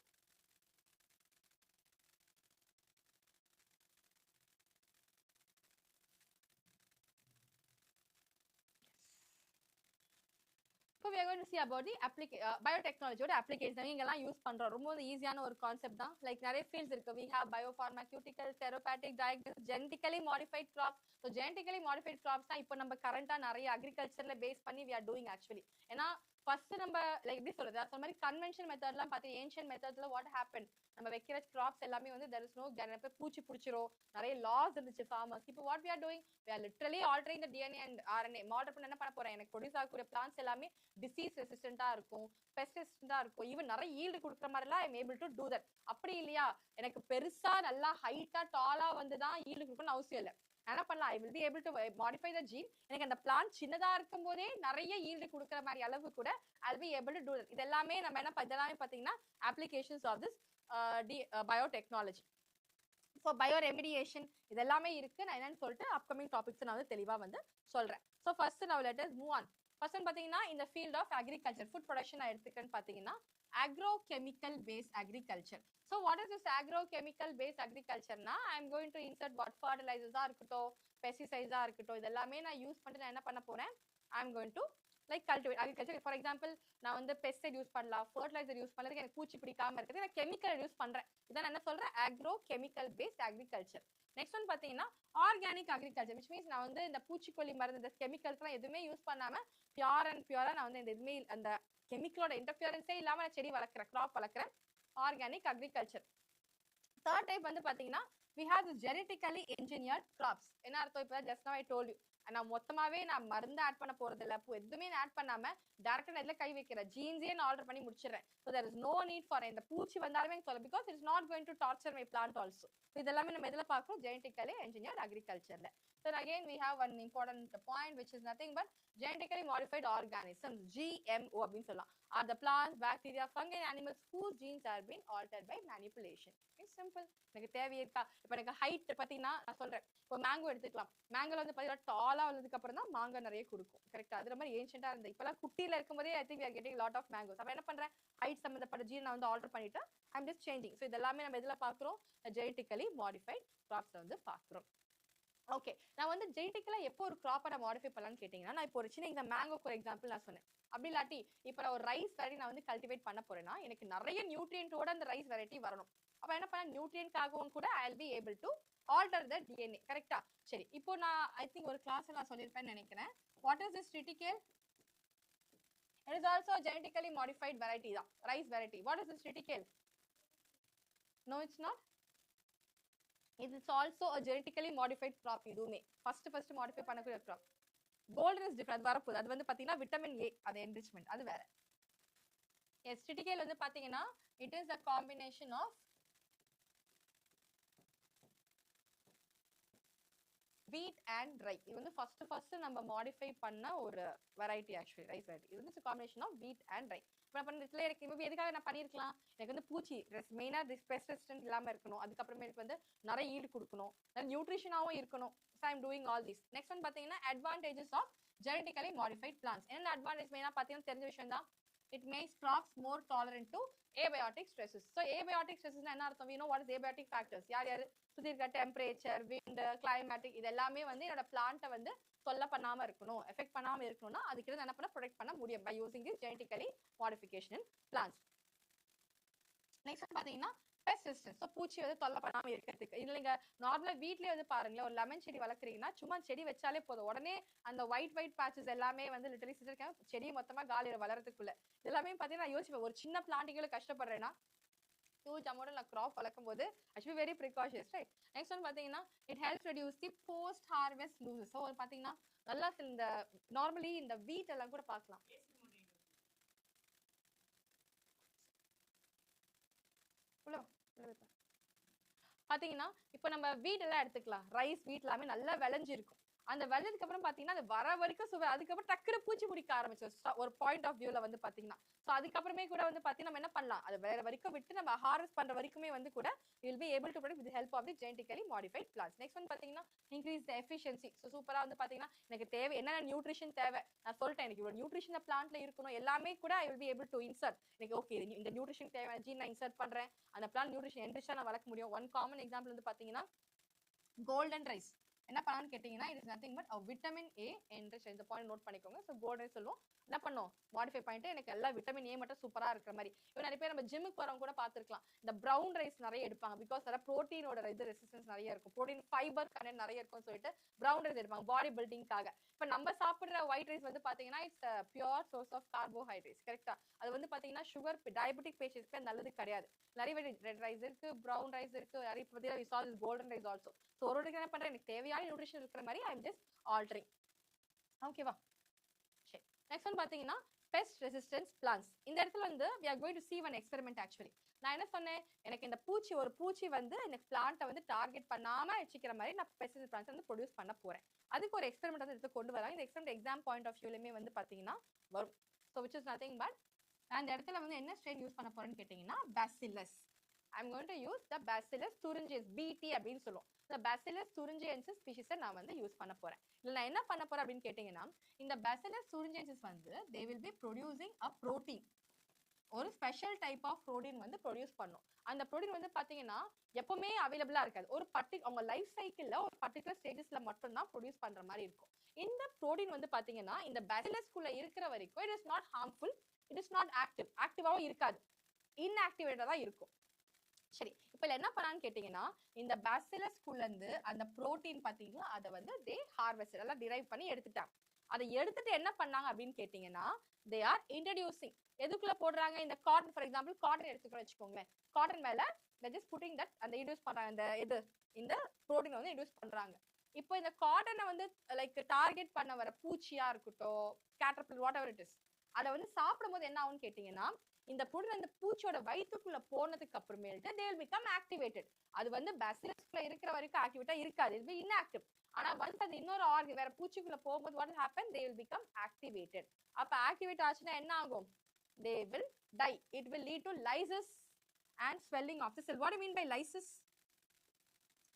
So we are going to see about the biotechnology ஓட application. நீங்கலாம் யூஸ் பண்றோம். ரொம்ப ஈஸியான ஒரு கான்செப்ட் தான். லைக் நிறைய ஃபீல்ட்ஸ் இருக்கு. we have biopharmaceutical, therapeutic, diagnostic, genetically modified crops. so genetically modified crops தான் இப்போ நம்ம கரண்டா நிறைய அக்ரிகல்ச்சர்ல பேஸ் பண்ணி we are doing actually. ஏன்னா ஃபர்ஸ்ட் நம்ம லைக் எப்படி சொல்றது, அந்த மாதிரி கன்வென்ஷன் மெத்தட்லாம் பார்த்து ஏன்ஷியன்ட் மெத்தட்ல வாட் ஹேப்பன், நம்ம வைக்கிற கிராப்ஸ் எல்லாமே வந்து there is no பூச்சி பிடிச்சிரும், நிறைய லாஸ் இருந்துச்சு ஃபார்மர்ஸ். இப்போ what we are doing, we are literally altering the DNA and RNA. Model பண்ண என்ன பண்ண போறேன்? எனக்கு ப்ரொடியூஸ் ஆகக்கூடிய பிளான்ட்ஸ் எல்லாமே டிசீஸ் ரெசிஸ்டண்டா இருக்கும், பெஸ்ட் ரெசிஸ்டண்டா இருக்கும், ஈவன் நிறைய ஈல்டு கொடுக்குற மாதிரிலாம் I am able to do that. அப்படி இல்லையா, எனக்கு பெருசா நல்லா ஹைட்டா டாலா வந்து தான் ஈல்டு கொடுக்கணும்னு அவசியம் இல்லை. என்ன பண்ணலாம், I will be able to modify the gene. எனக்கு அந்த பிளான்ட் சின்னதா இருக்கும் போதே நிறைய ஈல்டு கொடுக்குற மாதிரி அளவு கூட I'll be able to do it. இது எல்லாமே நம்ம என்ன இதெல்லாமே பாத்தீங்கன்னா applications of this biotechnology. So bioremediation இது எல்லாமே இருக்கு. நான் என்னன்னு சொல்லிட்டு upcoming topics நான் வந்து தெளிவா வந்து சொல்றேன். So first now let us move on. First பாத்தீங்கன்னா in the field of agriculture, food production நான் எடுத்துக்கிறேன்னு பாத்தீங்கன்னா agrochemical based agriculture. So what is this agrochemical based agriculture na? I am going to insert what fertilizers ஆ இருக்கட்டும், pesticides ஆ இருக்கட்டும், இது எல்லாமே நான் use பண்ணிட்டு நான் என்ன பண்ண போறேன், I am going to like cultivate agriculture. For example, நான் வந்து pesticide யூஸ் பண்ணலாம், fertilizer யூஸ் பண்றதுக்கு எனக்கு பூச்சி பிடிக்காம இருக்குது, நான் கெமிக்கல் யூஸ் பண்றேன். இதான் நான் என்ன சொல்றேன், agrochemical based agriculture. Next one பாத்தீங்கன்னா ஆர்கானிக் அக்ரிகல்ச்சர், which means நான் வந்து இந்த பூச்சிக்கொல்லி மருந்து இந்த கெமிக்கல்ஸ்லாம் எதுவுமே யூஸ் பண்ணாம பியூரா நான் வந்து இந்த எதுவுமே அந்த கெமிக்கலோட இன்டர்ஃபியரன்ஸே இல்லாம நான் செடி வளர்க்குறேன், கிராப் வளர்க்குறேன், ஆர்கானிக் அக்ரிகல்ச்சர். தேர்ட் டைப் வந்து பாத்தீங்கன்னா we have this genetically engineered crops. என்ன அர்த்தம், இப்போ just now I told you, நான் மொத்தமாவே நான் மருந்து ஆட் பண்ண போறது இல்ல, எதுவுமே ஆட் பண்ணாம டைரக்டா நான் இதுல கை வைக்கிறேன், ஜீன்ஸே நான் ஆல்டர் பண்ணி முடிச்சிடுறேன். So there is no need for இந்த பூச்சி வந்தாலுமே சொல்ல, because it is not going to torture my plant also. இதெல்லாமே நம்ம எதுல பார்க்கிறோம், genetically engineered agriculture. So again we have one important point, which is nothing but genetically modified organisms, GMO அப்படின்னு சொல்லலாம், are the plants, bacteria, fungi, animals whose genes are being altered by manipulation. It's simple. எனக்கு தேவை இருக்கா, இப்போ எனக்கு height பாத்தீங்கன்னா நான் சொல்றேன், இப்போ மேங்கோ எடுத்துக்கலாம், மேங்கோல வந்து பாத்தீங்கன்னா டாலா வளர்ந்ததுக்கு அப்புறம் தான் மாங்காய் நிறைய கொடுக்கும், கரெக்டா? அது மாதிரி ஏன்ஷியண்டா இருந்தது, இப்பெல்லாம் குட்டியில இருக்கும்போதே I think we are getting lot of mangoes. அப்ப என்ன பண்றேன், ஹைட் சம்பந்தப்பட்ட ஜீன் நான் வந்து ஆல்டர் பண்ணிட்டு I'm just changing. So இதெல்லாமே நம்ம எதுல பாக்குறோம், genetically modified crops வந்து பாக்குறோம். ஓகே, நான் வந்து ஜெனட்டிக்கலா எப்போ ஒரு கிராப்பை நான் மாடிஃபை பண்ணலாம்னு கேட்டீங்கன்னா, நான் இப்போ ஒரு சின்ன இந்த மேங்கோ ஒரு எக்ஸாம்பிள் நான் சொன்னேன். அப்படி இல்லாட்டி இப்போ நான் ஒரு ரைஸ் வெரைட்டி நான் வந்து கல்டிவேட் பண்ண போறேன்னா, எனக்கு நிறைய நியூட்ரியன்ட்டோட அந்த ரைஸ் வெரைட்டி வரணும். அப்ப என்ன பண்ண, நியூட்ரியன்ட்காகவும் கூட I will be able to alter the DNA, கரெக்டா? சரி, இப்போ நான் ஐ திங்க் ஒரு கிளாஸ்ல நான் சொல்லியிருப்பேன்னு நினைக்கிறேன். What is this triticale? It is also a genetically modified variety தான், rice variety. What is this triticale? No, it's not. It is also a genetically modified crop. இதுவுமே first modify பண்ணக்கூடிய crop. Golden is different, அது வரப்போகுது. அது வந்து பாத்தீங்கன்னா vitamin A, அது enrichment, அது வேற. Yes, triticale வந்து பாத்தீங்கன்னா it is a combination of wheat and rye. இது வந்து first நம்ம modify பண்ண ஒரு variety, actually rice variety. இது வந்து combination of wheat and rye. இப்போ நான் இதுல எனக்கு எதுக்காக நான் பண்ணிருக்கலாம், எனக்கு வந்து பூச்சி மெயினா பெஸ்ட் ரெசிஸ்டன்ட் இல்லாம இருக்கணும், அதுக்கப்புறமே எனக்கு வந்து நிறைய ஈல்டு கொடுக்கணும், நியூட்ரிஷனாவும் இருக்கணும். So I am doing all this. Next one பாத்தீங்கன்னா advantages of genetically modified plants. என்ன அட்வான்டேஜ் மெயினா பாத்தீங்கன்னா தெரிஞ்ச விஷயம் தான், it makes crops more tolerant to abiotic stresses. So abiotic stresses என்ன அர்த்தம், we know what is abiotic factors. யார் சுத்தி இருக்க டெம்பரேச்சர், விண்ட், கிளைமேட்டிக், இது எல்லாமே வந்து என்னோட பிளான்ட்டை வந்து தொல்லை பண்ணாம இருக்கணும், எஃபெக்ட் பண்ணாம இருக்கணும்னா அதுக்கு என்ன பண்ண ப்ரொடெக்ட் பண்ண முடியும் by using this genetically modification in plants. Next பாத்தீங்கன்னா பெஸ்ட் ரெசிஸ்டன்ஸ். ஸோ பூச்சி வந்து தொல்லை பண்ணாம இருக்கிறதுக்கு, இதுல நீங்க நார்மலா வீட்லயே வந்து பாருங்களேன், ஒரு லெமன் செடி வளர்க்குறீங்கன்னா சும்மா செடி வச்சாலே போதும், உடனே அந்த ஒயிட் பேச்சஸ் எல்லாமே வந்து லிட்டரலி சிரிச்சிருக்கேன், செடி மொத்தமா காலியில வளர்றதுக்குள்ள. எல்லாமே பாத்தீங்கன்னா நான் யோசிப்பேன், ஒரு சின்ன பிளான்டிங்ல கஷ்டப்படுறேன்னா ஹியூஜ் அமௌண்ட் நான் கிராப் வளர்க்கும் போது actually very precautious, right? Next one பாத்தீங்கன்னா it helps reduce the post harvest losses. So பாத்தீங்கன்னா நல்லா இந்த நார்மலி இந்த வீட் எல்லாம் கூட பார்க்கலாம், பாத்தீங்கன்னா இப்போ நம்ம வீட் எல்லாம் எடுத்துக்கலாம், ரைஸ் வீட் எல்லாமே நல்லா விளைஞ்சிருக்கும், அந்த வெள்ளதுக்கு அப்புறம் பாத்தீங்கன்னா அது வர வரைக்கும் சுவை, அதுக்கப்புறம் டக்குனு பூச்சி பிடிக்க ஆரம்பிச்சிடும் ஒரு பாயிண்ட் ஆஃப் வியூல வந்து பாத்தீங்கன்னா. ஸோ அதுக்கப்புறமே கூட வந்து பாத்தீங்கன்னா நம்ம என்ன பண்ணலாம், அது வேற வரைக்கும் விட்டு நம்ம ஹார்வெஸ்ட் பண்ற வரைக்குமே வந்து கூட will be able to produce with the help of the genetically modified plants. Next one பாத்தீங்கன்னா increase the efficiency. ஸோ சூப்பரா வந்து பாத்தீங்கன்னா எனக்கு தேவை என்னென்ன நியூட்ரிஷன் தேவை நான் சொல்லிட்டேன், எனக்கு இவ்வளவு நியூட்ரிஷன் பிளான்ட்ல இருக்கணும் எல்லாமே கூட I will be able to insert. எனக்கு ஓகே இந்த நியூட்ரிஷன் தேவையான ஜீன் நான் இன்சர்ட் பண்றேன், அந்த பிளான்ட் நியூட்ரிஷன் என்ரிச்சா நான் வளர்க்க முடியும். ஒன் காமன் எக்ஸாம்பிள் வந்து பாத்தீங்கன்னா கோல்டன் ரைஸ் என்ன பண்ணலாம்னு கேட்டீங்கன்னா, it is nothing but a vitamin A enriched. இந்த பாயிண்ட் நோட் பண்ணிக்கோங்க. ஸோ கோல்டன் ரைஸ் சொல்லுவோம், என்ன பண்ணும் மாடிஃபை பண்ணிட்டு எனக்கு எல்லா விட்டமின் ஏ மட்டும் சூப்பரா இருக்கிற மாதிரி. இப்போ நிறைய பேர் நம்ம ஜிம்முக்கு வரவங்க கூட பார்த்துருக்கலாம், இந்த ப்ரௌன் ரைஸ் நிறைய எடுப்பாங்க, பிகாஸ் அதில் ப்ரோட்டீனோட இது ரெசிஸ்டன்ஸ் நிறைய இருக்கும், ப்ரோட்டீன் ஃபைபர் கண்டென்ட் நிறைய இருக்கும்னு சொல்லிட்டு ப்ரௌன் ரைஸ் எடுப்பாங்க பாடி பில்டிங்காக. இப்போ நம்ம சாப்பிட்ற ஒயிட் ரைஸ் வந்து பாத்தீங்கன்னா it's pure source of carbohydrates, கரெக்டா? அது வந்து பாத்தீங்கன்னா சுகர் டயபெட்டிக் பேஷண்ட்ஸ்க்கு நல்லது கிடையாது. நிறைய ரெட் ரைஸ் இருக்கு, ப்ரௌன் ரைஸ் இருக்கு, நிறைய பார்த்தீங்கன்னா கோல்டன் ரைஸ் ஆல்சோ. ஸோ ஒரு என்ன பண்றேன், எனக்கு தேவையான நியூட்ரிஷன் இருக்கிற மாதிரி ஐ எம் ஜஸ்ட் ஆல்டரிங், ஓகேவா? சரி, நெக்ஸ்ட் ஒன் பாத்தீங்கன்னா pest resistance plants. இந்த இடத்துல வந்து we are going to see one experiment actually. நான் என்ன சொன்னேன், எனக்கு இந்த ஒரு பூச்சி வந்து எனக்கு பிளான்ட்டை வந்து டார்கெட் பண்ணாம வச்சுக்கிற மாதிரி நான் பெஸ்டிசைட் பிளான்ட்ஸ் வந்து ப்ரொடியூஸ் பண்ண போறேன். அதுக்கு ஒரு எக்ஸ்பெரிமெண்ட் வந்து எடுத்து கொண்டு வராங்க. இந்த எக்ஸ்பெரிமெண்ட் எக்ஸாம் பாயிண்ட் ஆஃப் வியூலயுமே வந்து பாத்தீங்கன்னா வரும். So which is nothing but நான் இந்த இடத்துல வந்து என்ன ஸ்ட்ரெயின் யூஸ் பண்ண போறேன்னு கேட்டீங்கன்னா Bacillus. I'm going to use the Bacillus thuringiensis, BT அப்படின்னு சொல்லுவோம். இந்த Bacillus thuringiensis ஸ்பீஷிஸை நான் வந்து யூஸ் பண்ண போறேன். இல்லை நான் என்ன பண்ண போறேன் அப்படின்னு கேட்டீங்கன்னா, இந்த Bacillus thuringiensis வந்து they will be producing a protein. ஒரு ஸ்பெஷல் டைப் ஆஃப் ப்ரோட்டீன் வந்து ப்ரொடியூஸ் பண்ணும். அந்த ப்ரோட்டீன் வந்து பாத்தீங்கன்னா எப்பவுமே அவைலபிளா இருக்காது. ஒரு அவங்க லைஃப் சைக்கிள்ல ஒரு பர்டிகுலர் ஸ்டேஜஸ்ல மட்டும் தான் ப்ரொடியூஸ் பண்ற மாதிரி இருக்கும். இந்த ப்ரோட்டீன் வந்து பாத்தீங்கன்னா இந்த பேசிலஸ்குள்ள இருக்கிற வரைக்கும் it is not harmful, it is not active. ஆக்டிவாவும் இருக்காது, இன்ஆக்டிவேட்டா தான் இருக்கும். சரி, இப்ப என்ன பண்ணான்னு கேட்டீங்கன்னா, இந்த பேசிலஸ்குள்ள இருந்து அந்த ப்ரோட்டீன் பாத்தீங்கன்னா அதை வந்து தே ஹார்வெஸ்ட் எல்லாம் டிரைவ் பண்ணி எடுத்துட்டாங்க. அதை எடுத்துட்டு என்ன பண்ணாங்க அப்படின்னு கேட்டீங்கன்னா, they are introducing எதுக்குள்ள போடுறாங்க, இந்த காட்டன் ஃபார் எக்ஸாம்பிள் காட்டன் எடுத்துக்கணும் வச்சுக்கோங்களேன். காட்டன் மேல they just putting that அந்த இன்டியூஸ் பண்றாங்க, இந்த புரோட்டீன் வந்து இன்டியூஸ் பண்றாங்க. இப்போ இந்த காட்டனை வந்து லைக் டார்கெட் பண்ண வர பூச்சியா இருக்கட்டும், caterpillar what ever it is, அதை வந்து சாப்பிடும் போது என்ன ஆகும்னு கேட்டீங்கன்னா, இந்த புரோட்டீன் அந்த பூச்சியோட வயிற்றுக்குள்ள போனதுக்கு அப்புறமேட்டு they will become activated. அது வந்து பேசிலஸ்குள்ள இருக்கிற வரைக்கும் ஆக்டிவேட்டா இருக்காது, இது inactive. ஆனா once அது இன்னொரு ஆர்கன் வேற பூச்சிக்குள்ள போகும்போது what will happen, they will become activated. அப்ப ஆக்டிவேட் ஆச்சுன்னா என்ன ஆகும், they will die. It will lead to lysis and swelling of the cell. What do you mean by lysis?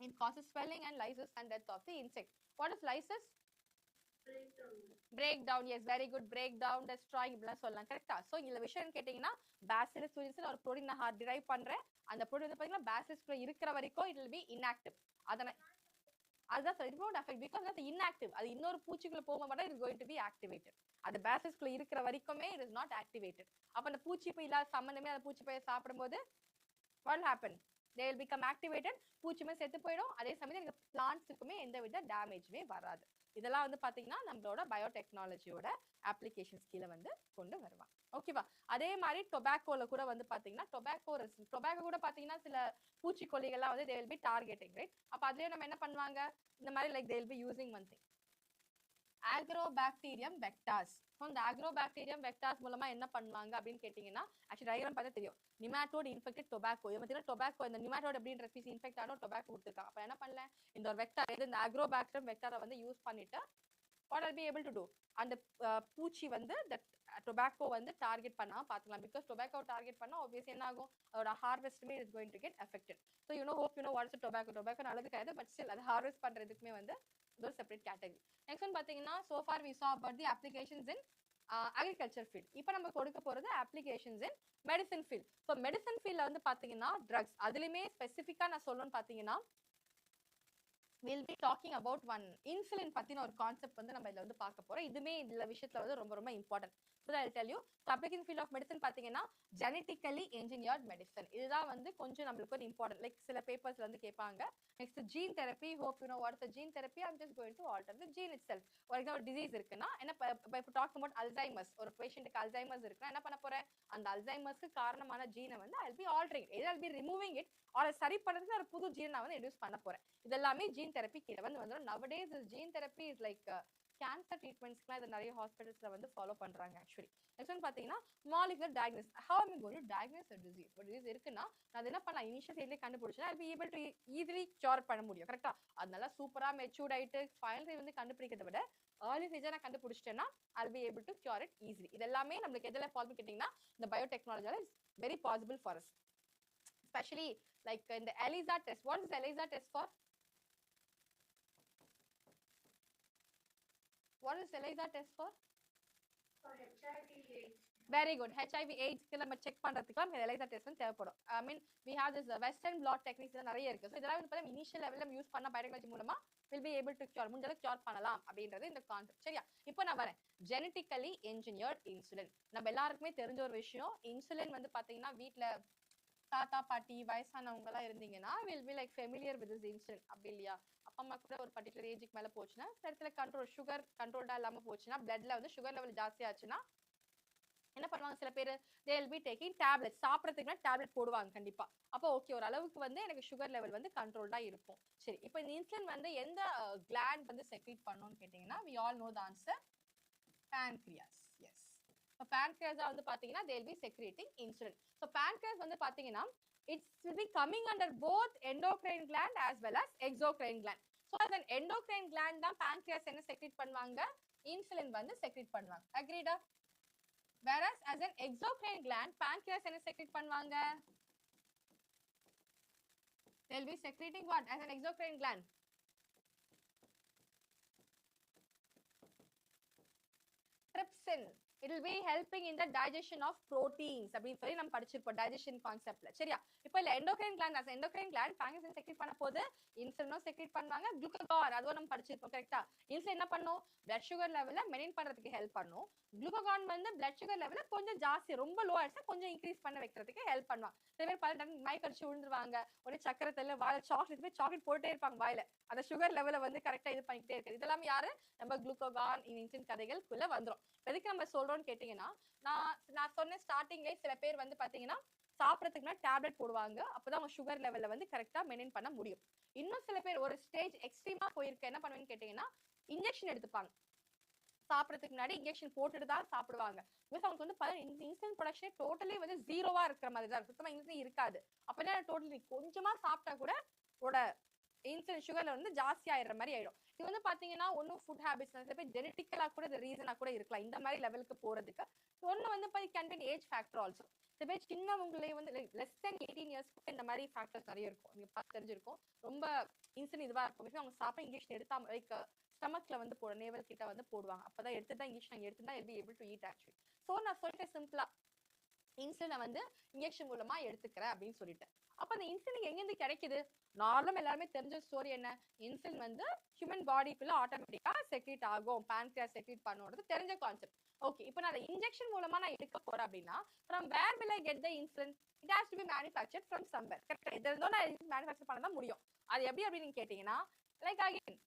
It causes swelling and lysis and death of the insect. What is lysis? Breakdown. Yes, very good. Breakdown, destroying இப்படிலாம் சொல்லலாம், கரெக்டா? So இந்த விஷயம் கேட்டீங்கன்னா bacillus thuringiensis ஒரு protein நான் drive பண்றேன். அந்த புரோட்டீன் வந்து பாத்தீங்கன்னா பேசிலஸ்குள்ள இருக்கிற வரைக்கும் it will be inactive. அதுதான் sir, it won't affect because அது inactive. அது இன்னொரு பூச்சிக்குள்ள போகும்போது it is going to be activated. அது பேசிலஸ்குள்ள இருக்கிற வரைக்குமே it is not activated. அப்ப அந்த பூச்சி போய் இல்லாத சம்பந்தமே அந்த பூச்சி போய் சாப்பிடும்போது what will happen, they will become activated. பூச்சிமே செத்து போயிடும். அதே சமயம் இந்த பிளான்ட்ஸுக்குமே எந்த வித டேமேஜ்மே வராது. இதெல்லாம் வந்து பாத்தீங்கன்னா நம்மளோட பயோடெக்னாலஜியோட அப்ளிகேஷன்ஸ் கீழே வந்து கொண்டு வருவாங்க. ஓகேவா? அதே மாதிரி டொபாக்கோல கூட வந்து பாத்தீங்கன்னா டொபாக்கோ கூட பாத்தீங்கன்னா சில பூச்சிக்கொல்லிகள்லாம் வந்து they will be targeting, right? அப்ப அதுலயே நம்ம என்ன பண்ணுவாங்க, இந்த மாதிரி like they will be using one thing, agrobacterium vectors. So இந்த agrobacterium vectors மூலமா என்ன பண்ணுவாங்க அப்படின்னு கேட்டீங்கன்னா, ஆக்சுவலி டயக்ராம் பார்த்தா தெரியும், நிமாட்டோட் இன்ஃபெக்டட் டொபாக்கோ. இது பார்த்தீங்கன்னா டொபாக்கோ இந்த நிமாட்டோட் அப்படின்ற ஸ்பீசி இன்ஃபெக்ட் ஆனோ டொபாக்கோ கொடுத்துருக்காங்க. அப்ப என்ன பண்ணல, இந்த ஒரு வெக்டார் இந்த agrobacterium vector வந்து யூஸ் பண்ணிட்டு what I'll be able to do, அந்த பூச்சி வந்து the tobacco வந்து டார்கெட் பண்ணாம பாத்துக்கலாம். பிகாஸ் டொபாக்கோ டார்கெட் பண்ணா obviously என்ன ஆகும், அதோட ஹார்வெஸ்ட்மே is going to get affected. So hope you know what is tobacco. Tobacco நல்லது கிடையாது, பட் ஸ்டில் அது ஹார்வெஸ்ட் பண்றதுக்குமே வந்து ஒரு செப்பரேட் கேட்டகரி. நெக்ஸ்ட் ஒன் பாத்தீங்கன்னா so far we saw about the applications in agriculture field. இப்போ நம்ம கொடுக்க போறது applications in medicine field. So medicine fieldல வந்து பாத்தீங்கன்னா drugs, அதுலயுமே ஸ்பெசிஃபிக்கா நான் சொல்லணும்னு பாத்தீங்கன்னா we'll be talking about one insulin பத்தின ஒரு கான்செப்ட் வந்து நம்ம இதுல வந்து பார்க்க போறோம். இதுமே இந்த விஷயத்துல வந்து ரொம்ப ரொம்ப important. So I'll tell you, application field of medicine பாத்தீங்கன்னா genetically engineered medicine. இதுதான் வந்து கொஞ்சம் நம்மளுக்கு ஒரு இம்பார்ட்டன்ட். லைக் சில பேப்பர்ஸ்ல வந்து கேட்பாங்க. Next gene therapy. Hope you know what is the gene therapy. I'm just going to alter the gene itself. For example, disease இருக்குன்னா என்ன, if you talk about Alzheimer's, ஒரு பேஷண்ட்க்கு Alzheimer's இருக்குன்னா என்ன பண்ண போறேன், அந்த Alzheimer's காரணமான ஜீனை வந்து I'll be altering it. I'll be removing it or சரி பண்றதுக்கு ஒரு புது ஜீனை நான் வந்து இன்ட்ரோடியூஸ் பண்ண போறேன். இதெல்லாமே ஜீன் தெரப்பி கீழே வந்து வந்துடும். nowadays gene therapy is like cancer ட்ரீட்மெண்ட்ஸ்க்குலாம் இது நிறைய ஹாஸ்பிட்டல்ஸ்ல வந்து ஃபாலோ பண்றாங்க ஆக்சுவலி. நெக்ஸ்ட் வந்து பாத்தீங்கன்னா molecular diagnosis. how am I going to diagnose a disease? ஒரு டிசீஸ் இருக்குன்னா நான் என்ன பண்ணலாம், இனிஷியல் ஸ்டேஜ்லயே கண்டுபிடிச்சா I'll be able to easily cure பண்ண முடியும். கரெக்டா? அதனால சூப்பரா மெச்சூர்ட் ஆயிட்டு ஃபைனல் ஸ்டேஜ் வந்து கண்டுபிடிக்கிறத விட early ஸ்டேஜா நான் கண்டுபிடிச்சிட்டேன்னா I'll be able to cure it easily. இதெல்லாமே நம்மளுக்கு எதுல பாசிபிள் கேட்டீங்கன்னா இந்த பயோடெக்னாலஜில is very possible for us. especially like in the ELISA test. What is the ELISA test for? What is ELISA test for? For HIV/AIDS. Very good. HIV/AIDS நம்ம check பண்றதுக்கு நம்ம ELISA test தேவைப்படும். I mean we have this western blot techniques நிறைய இருக்கு. So இதெல்லாம் வந்து பார்த்தா initial லெவல்ல யூஸ் பண்ண பயோடெக்னாலஜி மூலமா will be able to cure, முடிஞ்சளவு கியூர் பண்ணலாம் அப்படின்றது இந்த கான்செப்ட். சரியா? இப்போ நான் வரேன், genetically engineered insulin. நம்ம எல்லாருக்குமே தெரிஞ்ச ஒரு விஷயம். இன்சுலின் வந்து பாத்தீங்கன்னா வீட்ல தாத்தா பாட்டி வயசானவங்க எல்லாம் இருந்தீங்கன்னா will be like familiar with this insulin. அப்படி இல்லையா? அப்பா அம்மா கூட ஒரு பர்டிகுலர் ஏஜுக்கு மேல போச்சுன்னா இடத்துல சுகர் கண்ட்ரோல்டா இல்லாம போச்சுன்னா பிளட்ல வந்து சுகர் லெவல் ஜாஸ்தி ஆச்சுன்னா என்ன பண்ணுவாங்க, சில பேர் they will be taking tablets. சாப்பிடறதுக்கு டேப்லெட் போடுவாங்க கண்டிப்பா. அப்போ ஓகே, ஒரு அளவுக்கு வந்து எனக்கு சுகர் லெவல் வந்து கண்ட்ரோல்டா இருக்கும். சரி, இப்போ இந்த இன்சுலின் வந்து எந்த கிளாண்ட் வந்து செக்ரீட் பண்ணணும்னு கேட்டீங்கன்னா we all know the answer, pancreas. Yes, இப்போ pancreas வந்து பாத்தீங்கன்னா they will be secreting insulin. So pancreas வந்து பாத்தீங்கன்னா it will be coming under both endocrine gland as well as exocrine gland. So as an endocrine gland தான் pancreas என்ன secrete பண்ணுவாங்க, insulin வந்து secrete பண்ணுவாங்க. Agreed? Whereas as an exocrine gland, pancreas என்ன secrete பண்ணுவாங்க, they will be secreting what as an exocrine gland? Trypsin. It will be helping in the digestion of proteins அப்படின்னு சொல்லி நம்ம படிச்சிருப்போம் digestion conceptல. சரியா? இப்போ இல்ல endocrine gland as endocrine gland pancreas secrete பண்ண போது இன்சுலினும் secrete பண்ணுவாங்க, glucagon அதுவும் நம்ம படிச்சிருப்போம். கரெக்ட்டா? இன்சுலின் என்ன பண்ணும், blood sugar level மெயின்டைன் பண்றதுக்கு ஹெல்ப் பண்ணும். glucagon வந்து blood sugar level கொஞ்சம் ஜாஸ்தி, ரொம்ப லோ ஆயிடுச்சா கொஞ்சம் இன்க்ரீஸ் பண்ண வைக்கிறதுக்கு ஹெல்ப் பண்ணுவாங்க. சில பேர் பல டைம் மயக்கடிச்சு விழுந்துருவாங்க, ஒரு சக்கரத்துல வாயில சாக்லேட் போட்டே இருப்பாங்க வாயில, அந்த சுகர் லெவலை வந்து கரெக்டா இது பண்ணிட்டே இருக்கு. இதெல்லாம் யாரு, நம்ம குளுக்கோகான் இன்சுலின் கதைகளுக்குள்ள வந்துரும். எதுக்கு நம்ம சொல்றோம்னு கேட்டீங்கன்னா, நான் சொன்ன ஸ்டார்டிங்லேயே சில பேர் வந்து பாத்தீங்கன்னா சாப்பிடறதுக்கு முன்னாடி டேப்லெட் போடுவாங்க, அப்பதான் அவங்க சுகர் லெவல்ல வந்து கரெக்டா மெயின்டைன் பண்ண முடியும். இன்னும் சில பேர் ஒரு ஸ்டேஜ் எக்ஸ்ட்ரீமா போயிருக்க என்ன பண்ணுவேன்னு கேட்டீங்கன்னா, இன்ஜெக்ஷன் எடுத்துப்பாங்க. சாப்பிடறதுக்கு முன்னாடி இன்ஜெக்ஷன் போட்டுட்டு தான் சாப்பிடுவாங்க. பிகாஸ் அவங்களுக்கு வந்து இன்சுலின் ப்ரொடக்ஷன் டோட்டலி வந்து ஜீரோவா இருக்கிற மாதிரி தான் இருக்கும், சுத்தமா இன்சுலின் இருக்காது. அப்ப டோட்டலி கொஞ்சமா சாப்பிட்டா கூட இன்சுலின் சுகர்ல வந்து ஜாஸ்தி ஆயிடுற மாதிரி ஆயிடும். இது வந்து பாத்தீங்கன்னா ஒன்னும் ஃபுட் ஹேபிட்ஸ், சில பேர் ஜெனட்டிக்கலா கூட இது ரீசனா கூட இருக்கலாம் இந்த மாதிரி லெவலுக்கு போறதுக்கு. ஒன்னு வந்து can be age factor also. சில பேர் சின்னவங்களே வந்து லெஸ் தென் 18 இயர்ஸ் இந்த மாதிரி ஃபேக்டர்ஸ் நிறைய இருக்கும். நீங்க பார்த்து தெரிஞ்சிருக்கும், ரொம்ப இன்சுலின் இதுவா இருக்கும், அவங்க சாப்பிட இன்ஜெக்ஷன் எடுத்தா லைக் ஸ்டமக்ல வந்து நேவல் கிட்ட வந்து போடுவாங்க, அப்பதான் எடுத்துதான் இன்ஜெக்ஷன் எடுத்துதான் L B able to eat actually. So நான் சொல்லிட்டேன் சிம்பிளா, இன்சுலினை வந்து இன்ஜெக்ஷன் மூலமா எடுத்துக்கிறேன் அப்படின்னு சொல்லிட்டேன். அப்ப அந்த இன்சுலின் எங்க இருந்து கிடைக்குது? நார்மலா எல்லாருமே தெரிஞ்ச ஸ்டோரி என்ன, இன்சுலின் வந்து ஹியூமன் பாடிக்குள்ள ஆட்டோமேட்டிக்கா செக்ரீட் ஆகும், பான்கிரியாஸ் செக்ரீட் பண்ணுறது தெரிஞ்ச கான்செப்ட். ஓகே, இப்போ நான் இன்ஜெக்ஷன் மூலமா நான் எடுக்க போறேன் அப்படின்னா, from where will I get the insulin? It has to be manufactured from somewhere. கரெக்ட்டா? இது இருந்தோ நான் மேனுஃபேக்சர் பண்ண தான் முடியும். அது எப்படி அப்படின்னு கேட்டீங்கன்னா, லைக் அகைன்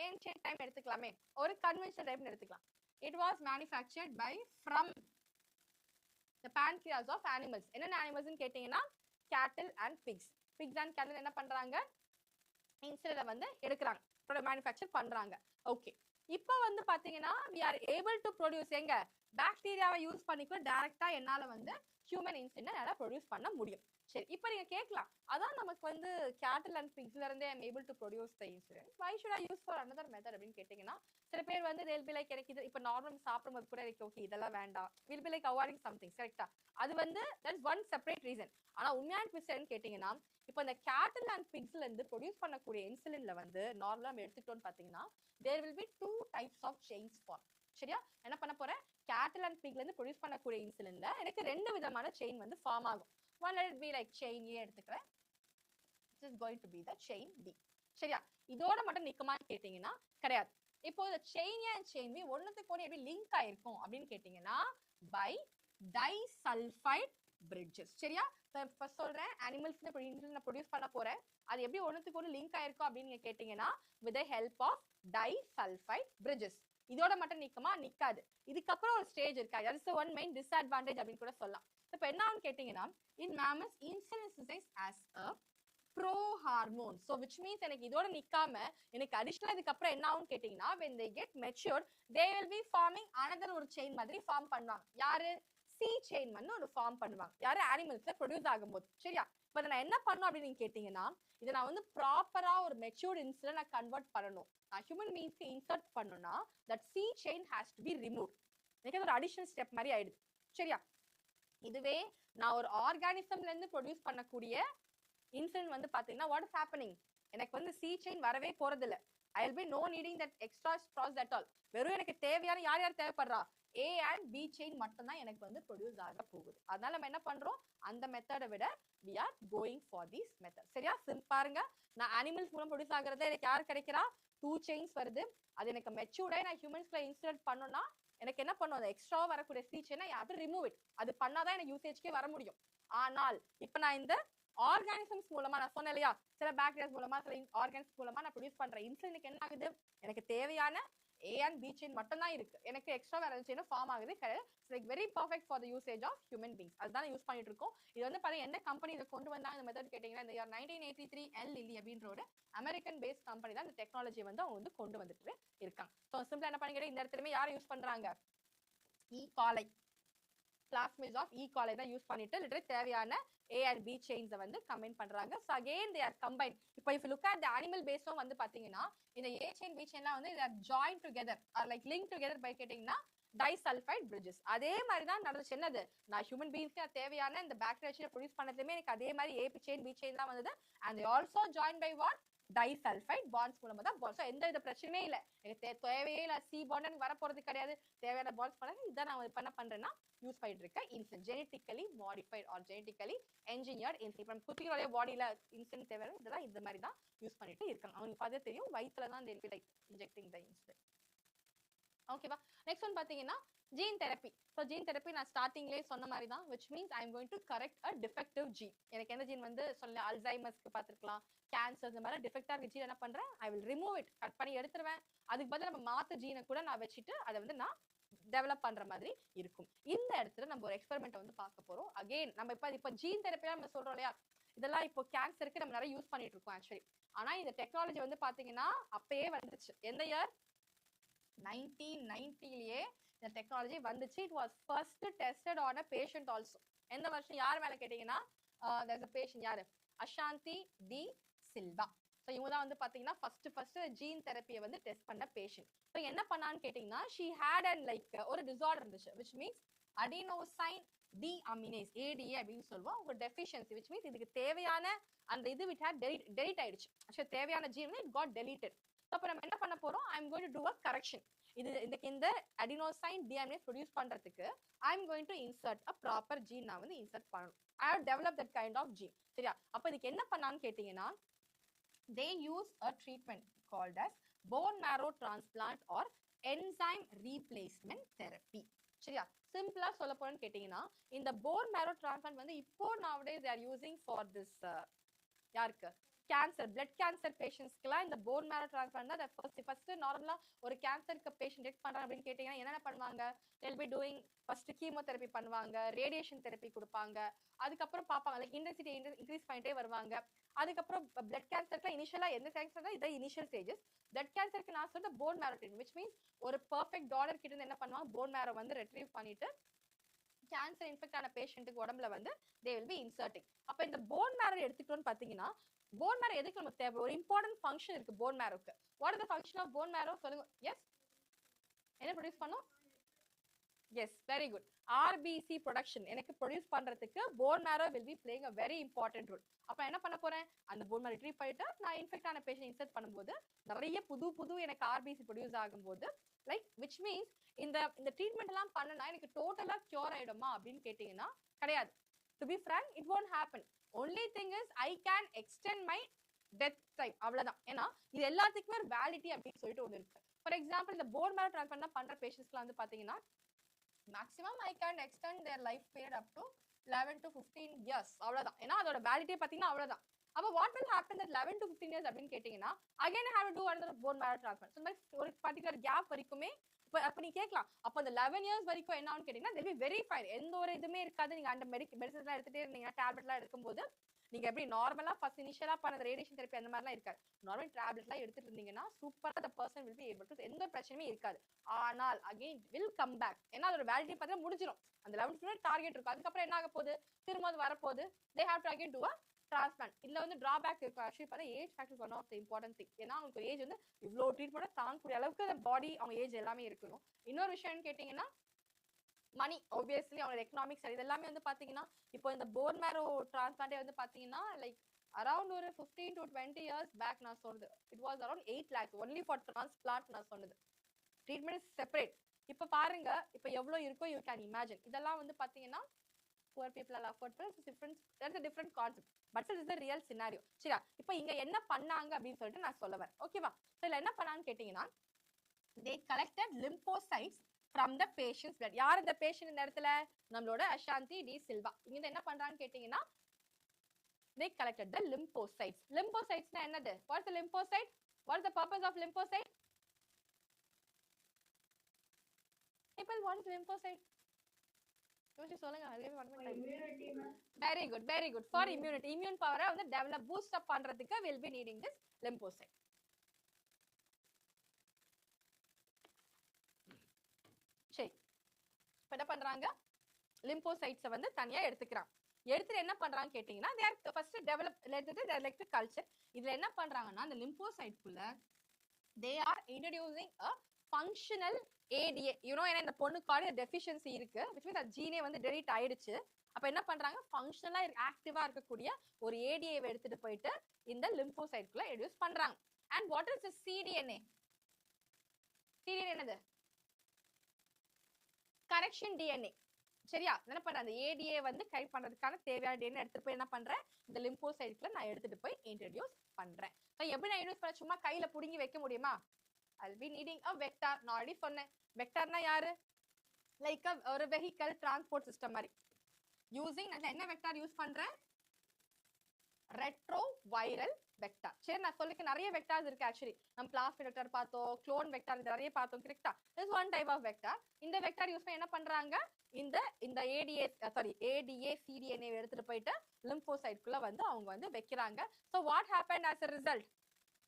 ஏன்ஷியன்ட் டைம் எடுத்துக்கலாமே, ஒரு கன்வென்ஷனல் டைம் எடுத்துக்கலாம். It was manufactured by from the pancreas of animals. என்னென்ன அனிமல்ஸ்னு கேட்டீங்கன்னா, cattle and pigs. Pigs and cattle என்ன பண்றாங்க, இன்சுலினை வந்து எடுக்கிறாங்க, மேனுஃபேக்சர் பண்றாங்க. ஓகே, இப்போ வந்து பாத்தீங்கன்னா we are able to produce எங்க, பாக்டீரியாவை யூஸ் பண்ணி கூட டைரக்டா என்னால வந்து ஹியூமன் இன்சுலினை நல்லா ப்ரொடியூஸ் பண்ண முடியும். சரி, இப்போ நீங்க கேட்கலாம், அதான் நமக்கு வந்து cattle and pigsல இருந்தே I am able to produce the insulin, why should I use for another method அப்படின்னு கேட்டீங்கன்னா, சில பேர் வந்து they'll be like எனக்கு இது இப்போ நார்மல் சாப்பிடும்போது கூட எனக்கு ஓகே இதெல்லாம் வேண்டாம், will be like avoiding something. கரெக்ட்டா? அது வந்து that's one separate reason. ஆனா உண்மையான ட்விஸ்ட் கேட்டீங்கன்னா, இப்போ இந்த cattle and pigsல இருந்து ப்ரொடியூஸ் பண்ணக்கூடிய இன்சுலின்ல வந்து நார்மலா நம்ம எடுத்துக்கிட்டோம்னு பாத்தீங்கன்னா, there will be two types of chains form. சரியா? என்ன பண்ண போறேன், cattle and pigல இருந்து ப்ரொடியூஸ் பண்ணக்கூடிய இன்சுலின்ல எனக்கு ரெண்டு விதமான செயின் வந்து ஃபார்ம் ஆகும். One let it be like chain A எடுத்துக்கிறேன், this is going to be the chain B. சரியா? இதோட மட்டும் நிக்குமான்னு கேட்டீங்கன்னா கிடையாது. இப்போ இந்த chain A and chain B ஒண்ணுத்துக்கு ஒண்ணு எப்படி லிங்க் ஆயிருக்கும் அப்படின்னு கேட்டீங்கன்னா, by disulfide bridges. சரியா? இப்ப சொல்றேன், அனிமல்ஸ் இன்சுலினை ப்ரொடியூஸ் பண்ண போறேன், அது எப்படி ஒண்ணுத்துக்கு ஒண்ணு லிங்க் ஆயிருக்கும் அப்படின்னு நீங்க கேட்டீங்கன்னா, with the help of disulfide bridges. இதோட மட்டும் நிக்குமா? நிக்காது. இதுக்கப்புறம் ஒரு ஸ்டேஜ் இருக்கு, அது ஒன் மெயின் டிஸ்அட்வான்டேஜ் அப்படின்னு கூட சொல்லலாம். இப்போ என்ன ஆகும்னு கேட்டீங்கன்னா, in mammals insulin is synthesized as a prohormone. So which means எனக்கு இதோட நிக்காம எனக்கு அடிஷனலா இதுக்கு அப்புறம் என்ன ஆகும்னு கேட்டீங்கன்னா, when they get matured they will be forming another ஒரு செயின் மாதிரி ஃபார்ம் பண்ணுவாங்க. யாரு? C செயின் வந்து ஒரு ஃபார்ம் பண்ணுவாங்க. யாரு? அனிமல்ஸ்ல ப்ரொடியூஸ் ஆகும்போது. சரியா? இப்போ நான் என்ன பண்ணணும் அப்படின்னு கேட்டீங்கன்னா, இதை நான் வந்து ப்ராப்பரா ஒரு மெச்சூர்ட் இன்சுலினை நான் கன்வெர்ட் பண்ணணும். நான் ஹியூமன் பீயிங்ஸ்க்கு இன்சர்ட் பண்ணணும்னா that C chain has to be removed. எனக்கு ஒரு அடிஷனல் ஸ்டெப் மாதிரி ஆயிடுது. சரியா? இதுவே நான் ஒரு ஆர்கானிசம்ல இருந்து ப்ரொடியூஸ் பண்ணக்கூடிய இன்சுலின் வந்து பாத்தீங்கன்னா, what is happening, எனக்கு வந்து C chain வரவே போறது இல்ல. I will be no needing that extra process at all. வெறும் எனக்கு தேவையான யார் யார் தேவைப்படுறா, A and B chain மட்டும் தான் எனக்கு வந்து ப்ரொடியூஸ் ஆக போகுது. அதனால நம்ம என்ன பண்றோம், அந்த மெத்தடை விட we are going for this method. சரியா? பாருங்க, நான் அனிமல்ஸ் மூலம் ப்ரொடியூஸ் ஆகுறத எனக்கு யார் கிடைக்கிறா, 2 chains வருது. அது எனக்கு மெச்சூர்டா நான் ஹியூமன்ஸ்ல இன்சர்ட் பண்ணனும்னா எனக்கு என்ன பண்ணும், அந்த எக்ஸ்ட்ரா வரக்கூடிய C chain I have to remove it. அது பண்ணாதான் எனக்கு யூசேஜ்க்கே வர முடியும். ஆனால் இப்போ நான் இந்த ஆர்கானிசம்ஸ் மூலமா, நான் சொன்னேன் இல்லையா, சில பாக்டீரியாஸ் மூலமா சில ஆர்கானிசம்ஸ் மூலமா நான் ப்ரொடியூஸ் பண்ற இன்சுலினுக்கு என்ன ஆகுது, எனக்கு தேவையான A and B chain மட்டும் தான் இருக்கு, எனக்கு எக்ஸ்ட்ரா வேற செயின் ஃபார்ம் ஆகுது. It's like very perfect for the usage of human beings. அதுதான் யூஸ் பண்ணிட்டு இருக்கோம். இது வந்து பாருங்க, எந்த கம்பெனி இதை கொண்டு வந்தாங்க இந்த மெத்தட் கேட்டீங்கன்னா, இந்த இயர் 1983 எல் லில்லி அப்படின்ற ஒரு அமெரிக்கன் பேஸ்ட் கம்பெனி தான் இந்த டெக்னாலஜி வந்து அவங்க வந்து கொண்டு வந்துட்டு இருக்காங்க. ஸோ சிம்பிளா என்ன பண்ணிக்கிட்டு இந்த இடத்துலயுமே யாரை யூஸ் பண்றாங்க, ஈ காலை. plasmids of E. coli தான் யூஸ் பண்ணிட்டு லிட்டரலி தேவையான A and B chains வந்து கம்பைன் பண்றாங்க. So again they are combined. இப்போ if you look at the animal based வந்து பாத்தீங்கன்னா இந்த A chain B chainலாம் வந்து they are joined together or like linked together by கேட்டீங்கன்னா disulfide bridges. அதே மாதிரி தான் நடந்துச்சு. என்னது நான் ஹியூமன் பீயிங்ஸ்க்கு தேவையான இந்த பாக்டீரியா ப்ரொடியூஸ் பண்ணதுமே எனக்கு அதே மாதிரி A chain B chain தான் வந்தது. And they also joined by what? disulfide bonds மூலமா தான் bonds. எந்த வித பிரச்சனையே இல்ல. எனக்கு தேவையே இல்ல C bond எனக்கு வர போறது கிடையாது. தேவையான bonds பண்ண இதான் நான் என்ன பண்றேன்னா யூஸ் பண்ணிட்டு இருக்கேன். Insulin genetically modified or genetically engineered insulin. இப்போ குட்டியோட பாடியில இன்சுலின் தேவை இதெல்லாம் இந்த மாதிரி தான் யூஸ் பண்ணிட்டு இருக்காங்க. அவங்களுக்கு பார்த்தே தெரியும் வயித்துல தான் they'll be like injecting the insulin. ஓகேவா? நெக்ஸ்ட் ஒன் பாத்தீங்கன்னா gene therapy. So gene therapy நான் ஸ்டார்டிங்லேயே சொன்ன மாதிரி தான், which means I am going to correct a defective gene. எனக்கு எந்த ஜீன் வந்து சொல்ல அல்சைமர்ஸ்க்கு பார்த்துருக்கலாம், கேன்சர் இந்த மாதிரி டிஃபெக்டா இருக்க ஜீன் என்ன பண்றேன், I will remove it, cut பண்ணி எடுத்துருவேன். அதுக்கு பதில் நம்ம மாத்து ஜீனை கூட நான் வச்சுட்டு அதை வந்து நான் டெவலப் பண்ற மாதிரி இருக்கும். இந்த இடத்துல நம்ம ஒரு எக்ஸ்பெரிமெண்ட் வந்து பார்க்க போறோம். அகைன் நம்ம இப்போ ஜீன் தெரப்பியா நம்ம சொல்றோம் இல்லையா, இதெல்லாம் இப்போ கேன்சருக்கு நம்ம நிறைய யூஸ் பண்ணிட்டு இருக்கோம் ஆக்சுவலி. ஆனா இந்த டெக்னாலஜி வந்து பாத்தீங்கன்னா அப்பயே வந்துச்சு. எந்த இயர்? 1990லயே இந்த டெக்னாலஜி வந்துச்சு. It was first tested on a patient also. எந்த வருஷம் யார் மேல கேட்டீங்கன்னா there's a patient யாரு, அஷாந்தி டி சில்வா. ஸோ இவங்க தான் வந்து பாத்தீங்கன்னா ஃபர்ஸ்ட் ஜீன் தெரப்பியை வந்து டெஸ்ட் பண்ண பேஷண்ட். ஸோ என்ன பண்ணான்னு கேட்டீங்கன்னா she had an like ஒரு டிசார்டர் இருந்துச்சு, which means adenosine deaminase ADA அப்படின்னு சொல்லுவோம். ஒரு டெஃபிஷியன்சி, which means இதுக்கு தேவையான அந்த இது விட் ஹேட் டெலிட் ஆயிடுச்சு. ஆக்சுவலி தேவையான ஜீன் இட் காட் டெலிட்டட். அப்ப நம்ம என்ன பண்ண போறோம், I am going to do a correction. இந்த adenosine deaminase ப்ரொடியூஸ் பண்றதுக்கு I am going to insert a proper gene. நான் வந்து இன்சர்ட் பண்ணணும். I have developed that kind of gene. சரியா? அப்ப இதுக்கு என்ன பண்ணான்னு கேட்டீங்கன்னா they use a treatment called as bone marrow transplant or enzyme replacement therapy. சரியா? சிம்பிளா சொல்ல போறேன்னு கேட்டீங்கன்னா இந்த bone marrow transplant வந்து இப்போ nowadays they are using for this யாருக்கு கேன்சர், பிளட் கேன்சர் பேஷண்ட்ஸ்க்குலாம் இந்த போன் மேரோ டிரான்ஸ்பிளான்ட் தான் ஃபர்ஸ்ட் நார்மலா ஒரு கேன்சருக்கு பேஷண்ட் டெக்ட் பண்றாங்க அப்படின்னு கேட்டீங்கன்னா என்னென்ன பண்ணுவாங்க, they'll be doing first chemotherapy பண்ணுவாங்க, ரேடியேஷன் தெரப்பி கொடுப்பாங்க, அதுக்கப்புறம் பார்ப்பாங்க லைக் இன்டென்சிட்டி இன்க்ரீஸ் பண்ணிட்டே வருவாங்க. அதுக்கப்புறம் பிளட் கேன்சருக்கு இனிஷியலா எந்த கேன்சர் தான் இதை இனிஷியல் ஸ்டேஜஸ். பிளட் கேன்சருக்கு நான் சொல்ற போன் மேரோ ட்ரீட்மெண்ட், which means ஒரு பெர்ஃபெக்ட் டானர் கிட்ட இருந்து என்ன பண்ணுவாங்க, போன் மேரோ வந்து ரெட்ரீவ் பண்ணிட்டு கேன்சர் இன்ஃபெக்ட் ஆன பேஷண்ட்டுக்கு உடம்புல வந்து they will be inserting. அப்ப இந்த போன் மேரோ எடுத்துக்கிட்டோம்னு பாத்தீங்கன்னா போன் மேரோ எதுக்கு நமக்கு தேவை, ஒரு இம்பார்ட்டன்ட் ஃபங்க்ஷன் இருக்கு போன் மேரோக்கு. What is the function of bone marrow சொல்லுங்க. எஸ், என்ன ப்ரொடியூஸ் பண்ணும்? Yes, very good. RBC production எனக்கு ப்ரொடியூஸ் பண்றதுக்கு bone marrow will be playing a very important role. அப்ப என்ன பண்ண போறேன், அந்த போன் மேரோ ரிட்ரீவ் பண்ணிட்டு நான் இன்ஃபெக்ட் ஆன பேஷண்ட் இன்சர்ட் பண்ணும்போது நிறைய புது எனக்கு RBC ப்ரொடியூஸ் ஆகும்போது லைக் which means இந்த ட்ரீட்மெண்ட் எல்லாம் பண்ணனா எனக்கு டோட்டலா கியூர் ஆயிடுமா அப்படின்னு கேட்டீங்கன்னா கிடையாது. To be frank, it won't happen. Only thing is I can extend my death time. அவ்வளவுதான். ஏன்னா இது எல்லாத்துக்குமே ஒரு வேலிடிட்டி அப்படின்னு சொல்லிட்டு ஒன்று இருக்கு. ஃபார் எக்ஸாம்பிள் இந்த போன் மேரோ டிரான்ஸ்பிளான்ட் பண்ற பேஷண்ட்ஸ்லாம் வந்து பாத்தீங்கன்னா maximum I can extend their life period up to 11 to 15 years. அவ்வளவுதான். ஏன்னா அதோட வேலிடிட்டி பாத்தீங்கன்னா அவ்வளவுதான். அப்ப what will happen that 11 to 15 years அப்படின்னு கேட்டீங்கன்னா again I have to do another bone marrow transplant. So ஒரு பர்டிகுலர் கேப் வரைக்குமே அப்ப நீ கேட்கலாம், அப்ப அந்த 11 years வரைக்கும் என்ன ஆகும் கேட்டீங்கன்னா they'll be very fine. எந்த ஒரு இதுமே இருக்காது. நீங்க அந்த மெடிசன்ஸ் எல்லாம் எடுத்துட்டே இருந்தீங்க, டேப்லெட் எல்லாம் எடுக்கும்போது நீங்க எப்படி நார்மலா ஃபர்ஸ்ட் இனிஷியலா பண்ண ரேடியேஷன் தெரப்பி அந்த மாதிரிலாம் இருக்காது. நார்மல் டேப்லெட் எல்லாம் எடுத்துட்டு இருந்தீங்கன்னா சூப்பரா the person will be able to எந்த பிரச்சனையுமே இருக்காது. ஆனால் again will come back. ஏன்னா அதோட வேலிடிட்டி பார்த்தா முடிஞ்சிடும். அந்த 11 டார்கெட் இருக்கும். அதுக்கப்புறம் என்ன ஆக போகுது, திரும்ப அது வரப்போகுது. they have to again do a transplant. இதுல வந்து டிராபேக் இருக்கு. ஆக்சுவலி பார்த்தா age factor one of the important thing. ஏன்னா அவங்களுக்கு ஏஜ் வந்து இவ்வளோ ட்ரீட்மெண்ட் தாங்கக்கூடிய அளவுக்கு அந்த பாடி அவங்க ஏஜ் எல்லாமே இருக்கணும். இன்னொரு விஷயம் கேட்டீங்கன்னா மணி, ஆப்வியஸ்லி அவங்களோட எக்கனாமிக்ஸ் இது எல்லாமே வந்து பாத்தீங்கன்னா இப்போ இந்த போன் மேரோ டிரான்ஸ்பிளான்டே வந்து பாத்தீங்கன்னா லைக் அரௌண்ட் ஒரு 15 to 20 years பேக் நான் சொன்னது it was around 8 lakhs only for transplant நான் சொன்னது. Treatment is separate. இப்போ பாருங்க இப்போ எவ்வளோ இருக்கோ யூ கேன் இமேஜின். இதெல்லாம் வந்து பாத்தீங்கன்னா poor people are afford for that's a different concept, but it is the real scenario. சரியா? இப்போ இங்க என்ன பண்ணாங்க அப்படின்னு சொல்லிட்டு நான் சொல்ல வரேன். ஓகேவா? இதுல என்ன பண்ணான்னு கேட்டீங்கன்னா they collected lymphocytes from the patient's blood. யார் இந்த பேஷண்ட் இந்த இடத்துல? நம்மளோட அஷாந்தி டி சில்வா. இங்க என்ன பண்றான்னு கேட்டீங்கன்னா they collected the lymphocytes. lymphocytes னா என்னது? What's the lymphocyte? What's the purpose of lymphocyte? People want lymphocyte. சொல்லுங்க. Very good, very good. For immunity, immune பவரை வந்து டெவலப் பூஸ்ட் அப் பண்றதுக்கு will be needing this lymphocyte. சரி, இப்போ என்ன பண்றாங்க, லிம்போசைட்ஸை வந்து தனியா எடுத்துக்கிறாங்க. எடுத்துட்டு என்ன பண்றாங்க கேட்டீங்கன்னா they are first develop electric culture. இதுல என்ன பண்றாங்கன்னா அந்த லிம்போசைட்குள்ள they are introducing a functional ADA. ஏன்னா இந்த பொண்ணுக்கான டெஃபிஷியன்சி இருக்கு, which means அந்த ஜீனே வந்து டெலீட் ஆயிடுச்சு. அப்ப என்ன பண்றாங்க, ஃபங்க்ஷனலா ஆக்டிவா இருக்கக்கூடிய ஒரு ADA எடுத்துட்டு போயிட்டு இந்த லிம்போசைட்குள்ள இன்ட்ரோடியூஸ் பண்றாங்க. And what is the cDNA? cDNA என்னது? Correction DNA. சரியா? என்ன பண்றேன், அந்த ADA வந்து கரெக்ட் பண்றதுக்கான தேவையான DNA எடுத்துட்டு போய் என்ன பண்றேன், இந்த லிம்போசைட்குள்ள நான் எடுத்துட்டு போய் இன்ட்ரோடியூஸ் பண்றேன். எப்படி நான் இன்ட்ரோடியூஸ் பண்ண, சும்மா கையில புடுங்கி வைக்க முடியுமா? I'll be needing a vector. நான் ஆல்ரெடி சொன்னேன், வெக்டார்னா யாரு, லைக் ஒரு வெஹிக்கல் டிரான்ஸ்போர்ட் சிஸ்டம் மாதிரி. யூசிங் நான் என்ன வெக்டார் யூஸ் பண்றேன், ரெட்ரோ வைரல் வெக்டார். சரி, நான் சொல்லிக்க நிறைய வெக்டார்ஸ் இருக்கு. ஆக்சுவலி நம்ம பிளாஸ்மிட் வெக்டார் பார்த்தோம், குளோன் வெக்டார் நிறைய பார்த்தோம். கரெக்ட்டா? This one type of vector. இந்த வெக்டார் யூஸ் பண்ணி என்ன பண்றாங்க, இந்த ADA cDNA எடுத்துட்டு போயிட்டு லிம்போசைட்குள்ள வந்து அவங்க வந்து வைக்கிறாங்க. So what happened as a result?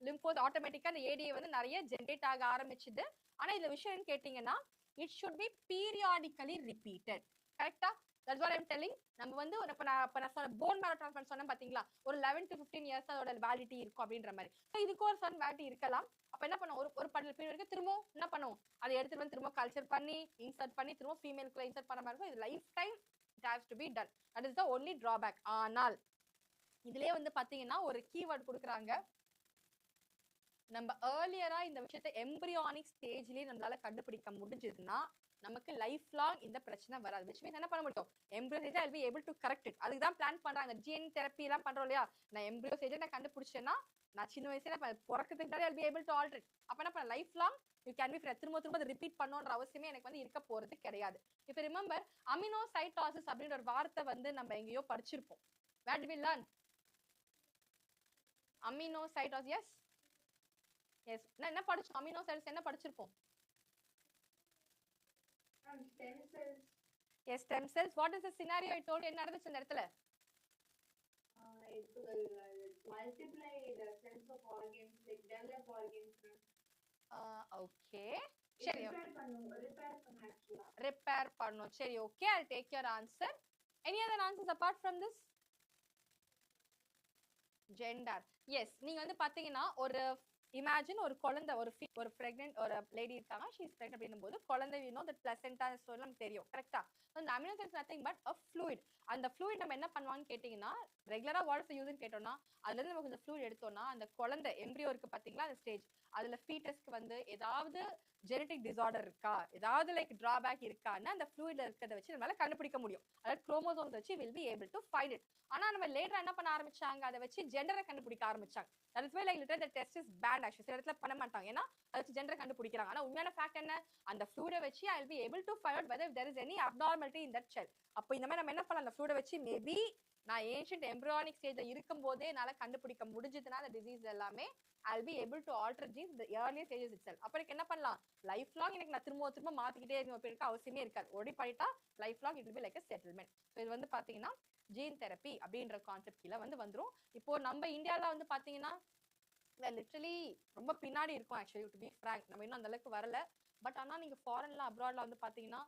லிம்போஸ் ஆட்டோமேட்டிக்கா அந்த ADA வந்து நிறைய ஜெனரேட் ஆக ஆரம்பிச்சுது. ஆனா இந்த விஷயம் கேட்டீங்கன்னா it should be periodically repeated. கரெக்ட்டா? That's what I'm telling. நம்ம வந்து இப்ப நான் சொன்ன போன் மேரோ டிரான்ஸ்பிளான்ட் சொன்னேன் பாத்தீங்களா, ஒரு 11 to 15 இயர்ஸ் அதோட வேலிடிட்டி இருக்கும் அப்படின்ற மாதிரி. இதுக்கு ஒரு சர்டன் வேலிடிட்டி இருக்கலாம். அப்ப என்ன பண்ணுவோம், ஒரு பர்டிகுலர் பீரியட் வரைக்கும் திரும்ப என்ன பண்ணுவோம், அதை எடுத்துட்டு வந்து திரும்ப கல்ச்சர் பண்ணி இன்சர்ட் பண்ணி திரும்ப ஃபீமேலுக்குள்ள இன்சர்ட் பண்ண மாதிரி இருக்கும். இது life time it has to be done. That is the only drawback. ஆனால் இதுலயே வந்து பாத்தீங்கன்னா ஒரு கீவேர்ட் கொடுக்குறாங்க. நம்ம ஏர்லியரா இந்த விஷயத்தை எம்பிரியானிக் ஸ்டேஜ்லயே நம்மளால கண்டுபிடிக்க முடிஞ்சதுன்னா நமக்கு லைஃப் லாங் இந்த பிரச்சனை வராது. which means என்ன பண்ண முடியும், embryo stage I'll be able to correct it. அதுக்கு தான் பிளான் பண்றாங்க, ஜீன் தெரப்பி எல்லாம் பண்றோம் இல்லையா. நான் எம்பிரியோ ஸ்டேஜ் நான் கண்டுபிடிச்சேன்னா நான் சின்ன வயசுல பிறக்கிறதுக்கு முன்னாடி I'll be able to alter it. அப்ப என்ன பண்ண, life long you can be திரும்ப ரிப்பீட் பண்ணணும்ன்ற அவசியமே எனக்கு வந்து இருக்க போறது கிடையாது. if you remember அமினோசைட்டோசிஸ் அப்படின்ற ஒரு வார்த்தை வந்து நம்ம எங்கேயோ படிச்சிருப்போம். where did we learn அமினோசைட்டோசிஸ்? yes yes, நான் என்ன படிச்சோம், அமினோசைட்ஸ் என்ன படிச்சிருப்போம்? stem cells. Yes, stem cells. What is the scenario I told you? என்ன நடந்துச்சு இந்த இடத்துல? It will multiply the cells of organs, like develop organs. Okay. சரி, repair பண்ணும் actually. repair பண்ணும். சரி, okay, I'll take your answer. Any other answers apart from this? Gender. Yes, நீங்க வந்து பாத்தீங்கன்னா ஒரு imagine ஒரு குழந்தை, ஒரு pregnant ஒரு lady இருக்காங்க, she is pregnant அப்படினும்போது குழந்தை we know that placenta சொல்லி நமக்கு தெரியும். கரெக்ட்டா? அந்த amniotic is nothing but a fluid. அந்த fluid நம்ம என்ன பண்ணுவாங்க கேட்டிங்கன்னா, ரெகுலரா what is the use ன்னு கேட்டோம்னா, அதுல இருந்து நம்ம கொஞ்சம் fluid எடுத்தோம்னா அந்த குழந்தை எம்பிரியோ இருக்கு பாத்தீங்களா, அந்த ஸ்டேஜ், அதுல ஃபீட்டஸ்க்கு வந்து ஏதாவது ஜெனடிக் டிசார்டர் இருக்கா, ஏதாவது லைக் டிராபேக் இருக்கான்னு அந்த fluidல இருக்கிறத வச்சு நம்மளால கண்டுபிடிக்க முடியும். அதாவது குரோமோசோம்ஸ் வச்சு will be able to find it. ஆனா நம்ம லேட்டரா என்ன பண்ண ஆரம்பிச்சாங்க, அதை வச்சு ஜெண்டரை கண்டுபிடிக்க ஆரம்பிச்சாங்க. that is why like literally the test is banned actually. சில இடத்துல பண்ண மாட்டாங்க, ஏன்னா அதுக்கு ஜெண்டரை கண்டுபிடிக்கிறாங்க. ஆனா உண்மையான ஃபேக்ட் என்ன, அந்த fluid வச்சு I will be able to find out whether there is any abnormality in that child. அப்ப இந்த மாதிரி நம்ம என்ன பண்ணலாம், அந்த fluid வச்சு மேபி நான் ஏன்ஷியன்ட் எம்பிரியானிக் ஸ்டேஜ்ல இருக்கும் போதே என்னால கண்டுபிடிக்க முடிஞ்சதுன்னா அந்த டிசீஸ் எல்லாமே I'll be able to alter genes in the early stages itself. அப்ப எனக்கு என்ன பண்ணலாம், லைஃப் லாங் எனக்கு நான் திரும்ப மாத்திக்கிட்டே இருக்க அவசியமே இருக்காது. ஓடி பண்ணிட்டா life long it will be like a settlement. So இது வந்து பாத்தீங்கன்னா ஜீன் தெரப்பி அப்படின்ற கான்செப்ட் கீழ வந்துரும். இப்போ நம்ம இந்தியால வந்து பாத்தீங்கன்னா லிட்டரலி ரொம்ப பின்னாடி இருக்கும் ஆக்சுவலி, டு பி ஃப்ராங்க். நம்ம இன்னும் அந்த அளவுக்கு வரல. பட் ஆனா நீங்க ஃபாரின்ல அப்ராட்ல வந்து பாத்தீங்கன்னா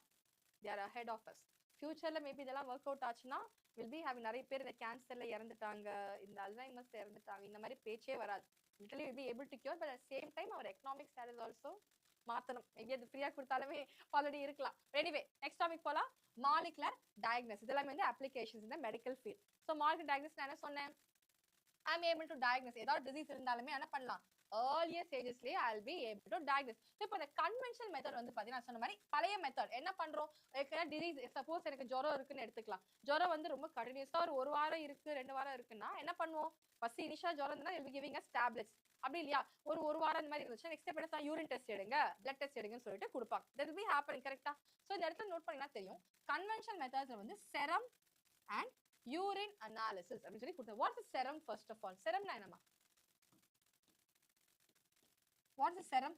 they are ahead of us. ஃபியூச்சர்ல மேபி இதெல்லாம் ஒர்க் அவுட் ஆச்சுன்னா will be having நிறைய பேர் இந்த கேன்சர்ல இறந்துட்டாங்க, இந்த அல்சைமர்ஸ் இறந்துட்டாங்க, இந்த மாதிரி பேச்சே வராது. literally will be able to cure, but at the same time our economic status also மாத்தணும். மேபி அது ஃப்ரீயா கொடுத்தாலுமே ஆல்ரெடி இருக்கலாம். எனிவே நெக்ஸ்ட் டாபிக் போலாம். Molecular diagnosis. இதெல்லாம் வந்து அப்ளிகேஷன்ஸ் இந்த medical field. So molecular diagnosis நான் என்ன சொன்னேன், I am able to diagnose. ஏதாவது டிசீஸ் இருந்தாலுமே என்ன பண்ணலாம், earlier stagesலயே I'll be able to diagnose. இப்போ இந்த கன்வென்ஷனல் மெத்தட் வந்து பாத்தீங்கன்னா நான் சொன்ன மாதிரி பழைய மெத்தட் என்ன பண்றோம், டிசீஸ் சப்போஸ் எனக்கு ஜுரம் இருக்குன்னு எடுத்துக்கலாம். ஜுரம் வந்து ரொம்ப கண்டினியூஸா ஒரு வாரம் இருக்கு, 2 வாரம் இருக்குன்னா என்ன பண்ணுவோம், ஃபர்ஸ்ட் இனிஷியல் ஜுரம் இருந்தா will be giving us tablets. அப்படி இல்லையா, ஒரு வாரம் இந்த மாதிரி இருந்துச்சுன்னா நெக்ஸ்ட் ஸ்டெப் என்ன, யூரின் டெஸ்ட் எடுங்க, பிளட் டெஸ்ட் எடுங்கன்னு சொல்லிட்டு கொடுப்பாங்க. that will be happening. கரெக்ட்டா? ஸோ இந்த இடத்துல நோட் பண்ணீங்கன்னா தெரியும், கன்வென்ஷனல் மெத்தட்ஸ்ல வந்து செரம் அண்ட் urine analysis அப்படி சொல்லி கொடுத்தேன். what is serum? first of all, serum னா என்னமா, what is serum?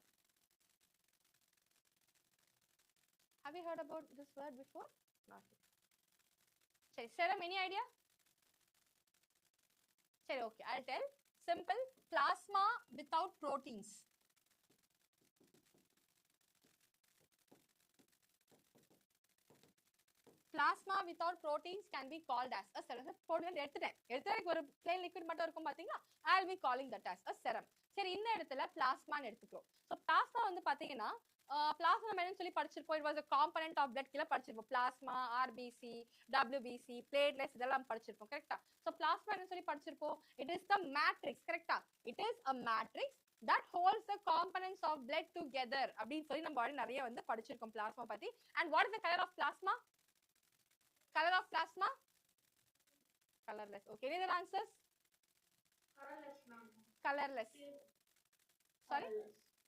have you heard about this word before? not yet. சரி, serum any idea? சரி, okay, I'll tell. simple, plasma without proteins. plasma without proteins can be called as a serum. protein எடுத்துட்டேன் ஒரு plain liquid மட்டும் இருக்கும் பாத்தீங்களா, I'll be calling that as a serum. சரி, இந்த இடத்துல பிளாஸ்மான்னு எடுத்துக்கிறோம். ஸோ பிளாஸ்மா வந்து பாத்தீங்கன்னா பிளாஸ்மா என்னன்னு சொல்லி படிச்சிருப்போம். It was a component of blood கீழே படிச்சிருப்போம். பிளாஸ்மா, ஆர்பிசி, டபிள்யூபிசி, பிளேட்லெட்ஸ் இதெல்லாம் படிச்சிருப்போம். கரெக்டா? ஸோ பிளாஸ்மா என்னன்னு சொல்லி படிச்சிருப்போம். It is the matrix. கரெக்டா? It is a matrix that holds the components of blood together அப்படின்னு சொல்லி நம்ம நிறைய வந்து படிச்சிருக்கோம் பிளாஸ்மா பத்தி. And what is the color of plasma? Color of plasma? Colorless. Okay, any other answers? Colorless, ma'am. Colorless. Sorry?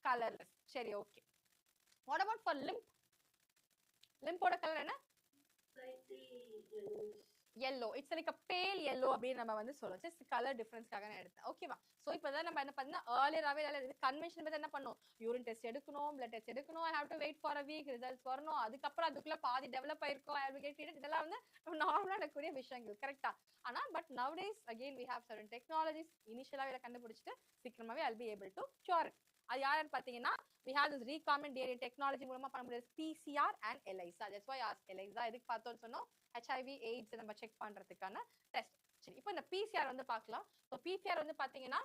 Colorless. சரி, okay. What about for lymph? Lymph ஓட colour என்ன? Slightly yellowish. Yellow. It's like a pale yellow அப்படின்னு நம்ம வந்து சொல்லுவோம். just color difference-காக நான் எடுத்தேன். ஓகேவா? சோ இப்போதான் நம்ம என்ன பண்ணா earlier-ஆவே கன்வென்ஷன் பத்தி என்ன பண்ணோம், யூரின் டெஸ்ட் எடுக்கணும், blood டெஸ்ட் எடுக்கணும், I have to wait for a week, results வரணும், அதுக்கப்புறம் அதுக்குள்ள பாதி டெவலப் ஆயிருக்கும், I will get treated. இதெல்லாம் வந்து நார்மலா நடக்கக்கூடிய விஷயங்கள். கரெக்டா? ஆனா but nowadays again we have certain technologies. இனிஷியலா இத கண்டுபிடிச்சிட்டு சீக்கிரமாவே I'll be able to cure it. அது யாருன்னு பாத்தீங்கன்னா we have this recombinant DNA technology மூலமா பண்ண முடியாது PCR and ELISA. that's why ask ELISA எதுக்கு பார்த்தோம்னு சொன்னோம், HIV AIDS நம்ம செக் பண்றதுக்கான டெஸ்ட். சரி, இப்போ இந்த PCR வந்து பார்க்கலாம். ஸோ PCR வந்து பாத்தீங்கன்னா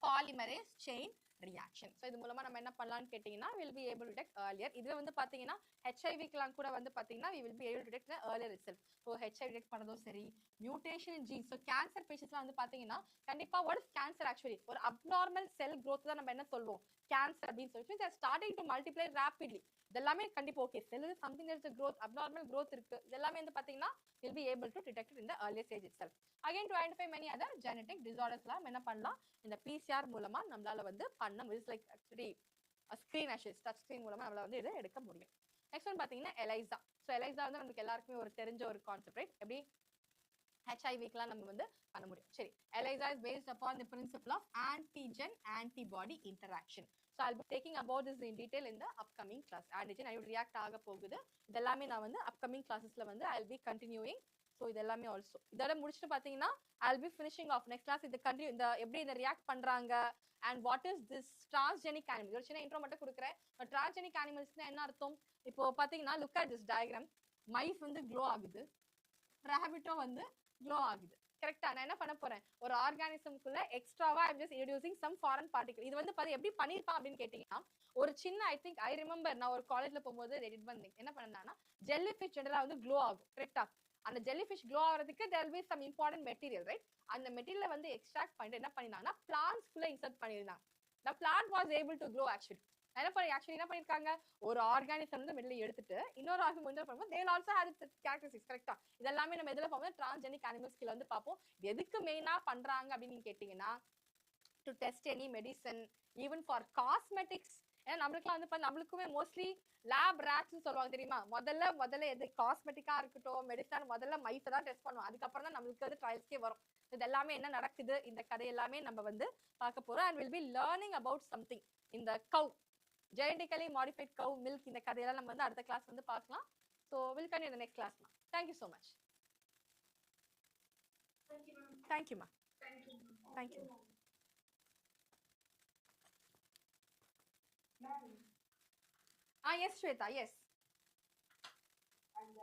பாலிமரேஸ் செயின் ரியாக்ஷன். ஸோ இது மூலமா நம்ம என்ன பண்ணலாம்னு கேட்டீங்கன்னா will be able to detect earlier. இதுல வந்து பாத்தீங்கன்னா HIV-க்குலாம் கூட வந்து பாத்தீங்கன்னா we will be able to detect the earlier itself. So HIV detect பண்ணதும் சரி, மியூட்டேஷன் இன் ஜீன்ஸ். ஸோ கேன்சர் பேஷண்ட்ஸ்லாம் வந்து பாத்தீங்கன்னா கண்டிப்பா what is cancer actually? ஒரு abnormal cell growth தான் நம்ம என்ன சொல்லுவோம், கேன்சர் அப்படின்னு சொல்லிட்டு they are starting to multiply rapidly. இதெல்லாமே கண்டிப்பா okay, sell is something that is a growth, abnormal growth இருக்கு. இதெல்லாமே வந்து பாத்தீங்கன்னா will be able to detect it in the earlier stage itself. Again to identify many other genetic disorders-லாம் என்ன பண்ணலாம், இந்த PCR மூலமா நம்மளால வந்து பண்ண முடியும். Like actually screen Ashes touch screen மூலமா நம்மளால வந்து இதை எடுக்க முடியும். நெக்ஸ்ட் ஒன் பாத்தீங்கன்னா எலைசா. ஸோ எலைசா வந்து நமக்கு எல்லாருக்குமே ஒரு தெரிஞ்ச ஒரு கான்செப்ட், ரைட்? எப்படி HIV-க்குலாம் நம்ம வந்து பண்ண முடியும். சரி, ELISA is based upon the principle of antigen antibody interaction. So I'll be taking about this in detail in the upcoming class. Antigen I will react ஆக போகுது. இதெல்லாமே நான் வந்து upcoming classesல வந்து I'll be continuing. So இதெல்லாமே also இதோட முடிச்சிட்டு பாத்தீங்கன்னா I'll be finishing off next class இந்த கண்டினியூ இந்த எப்படி இந்த ரியாக்ட் பண்றாங்க and what is this transgenic animal. ஒரு சின்ன இன்ட்ரோ மட்டும் கொடுக்குறேன். transgenic animalsனா என்ன அர்த்தம்? இப்போ பாத்தீங்கன்னா look at this diagram. Mice வந்து க்ளோ ஆகுது, ராபிட்டோ வந்து க்ளோ ஆகுது. கரெக்டா? நான் என்ன பண்ண போறேன், ஒரு ஆர்கானிசம்குள்ள எக்ஸ்ட்ராவா I am just introducing some foreign particle. இது வந்து எப்படி பண்ணிருப்பான் அப்படின்னு கேட்டீங்கன்னா ஒரு சின்ன ஐ திங்க் ஐ ரிமெம்பர் நான் ஒரு காலேஜ்ல போகும்போது ரெடிட் பண்ணி என்ன பண்ணேன்னா ஜெல்லி ஃபிஷ் ஜெனரலா வந்து க்ளோ ஆகும். கரெக்டா? அந்த ஜெல்லி ஃபிஷ் க்ளோ ஆகிறதுக்கு there will be some important material, right? அந்த மெட்டீரியலை வந்து எக்ஸ்ட்ராக்ட் பண்ணிட்டு என்ன பண்ணிருந்தாங்கன்னா பிளான்ட்ஸ்குள்ள இன்சர்ட் பண்ணிருந்தாங்க. the plant was able to grow actually. என்ன பண்ணிருக்காங்க, ஒரு ஆர்கானிசம் வந்து மிடில் எடுத்துட்டு இன்னொரு ஆர்கானிசம் வந்து பண்ணும்போது they will also have its characteristics. கரெக்டா? இதெல்லாமே நம்ம எதுல பார்ப்போம், டிரான்ஸ்ஜெனிக் அனிமல்ஸ் கீழ வந்து பார்ப்போம். எதுக்கு மெயினா பண்றாங்க அப்படின்னு கேட்டீங்கன்னா to test any medicine, even for cosmetics. ஏன்னா நம்மளுக்குலாம் வந்து நம்மளுக்குமே மோஸ்ட்லி லேப் ரேட்ஸ்னு சொல்லுவாங்க தெரியுமா. முதல்ல எது காஸ்மெட்டிக்கா இருக்கட்டும் மெடிசன் முதல்ல மைஸை தான் டெஸ்ட் பண்ணுவோம், அதுக்கப்புறம் தான் நம்மளுக்கு அது ட்ரையல்ஸ்க்கே வரும். இது எல்லாமே என்ன நடக்குது, இந்த கதை எல்லாமே நம்ம வந்து பார்க்க போறோம். and will be learning about something இந்த cow, genetically modified cow milk. இந்த கதையெல்லாம் நம்ம வந்து அடுத்த கிளாஸ் வந்து பார்க்கலாம். so we'll continue in the next class. Thank you so much. Thank you, ma'am. Thank you, ma. Thank you. Thank you. Ma'am. Yes, Shweta, yes. And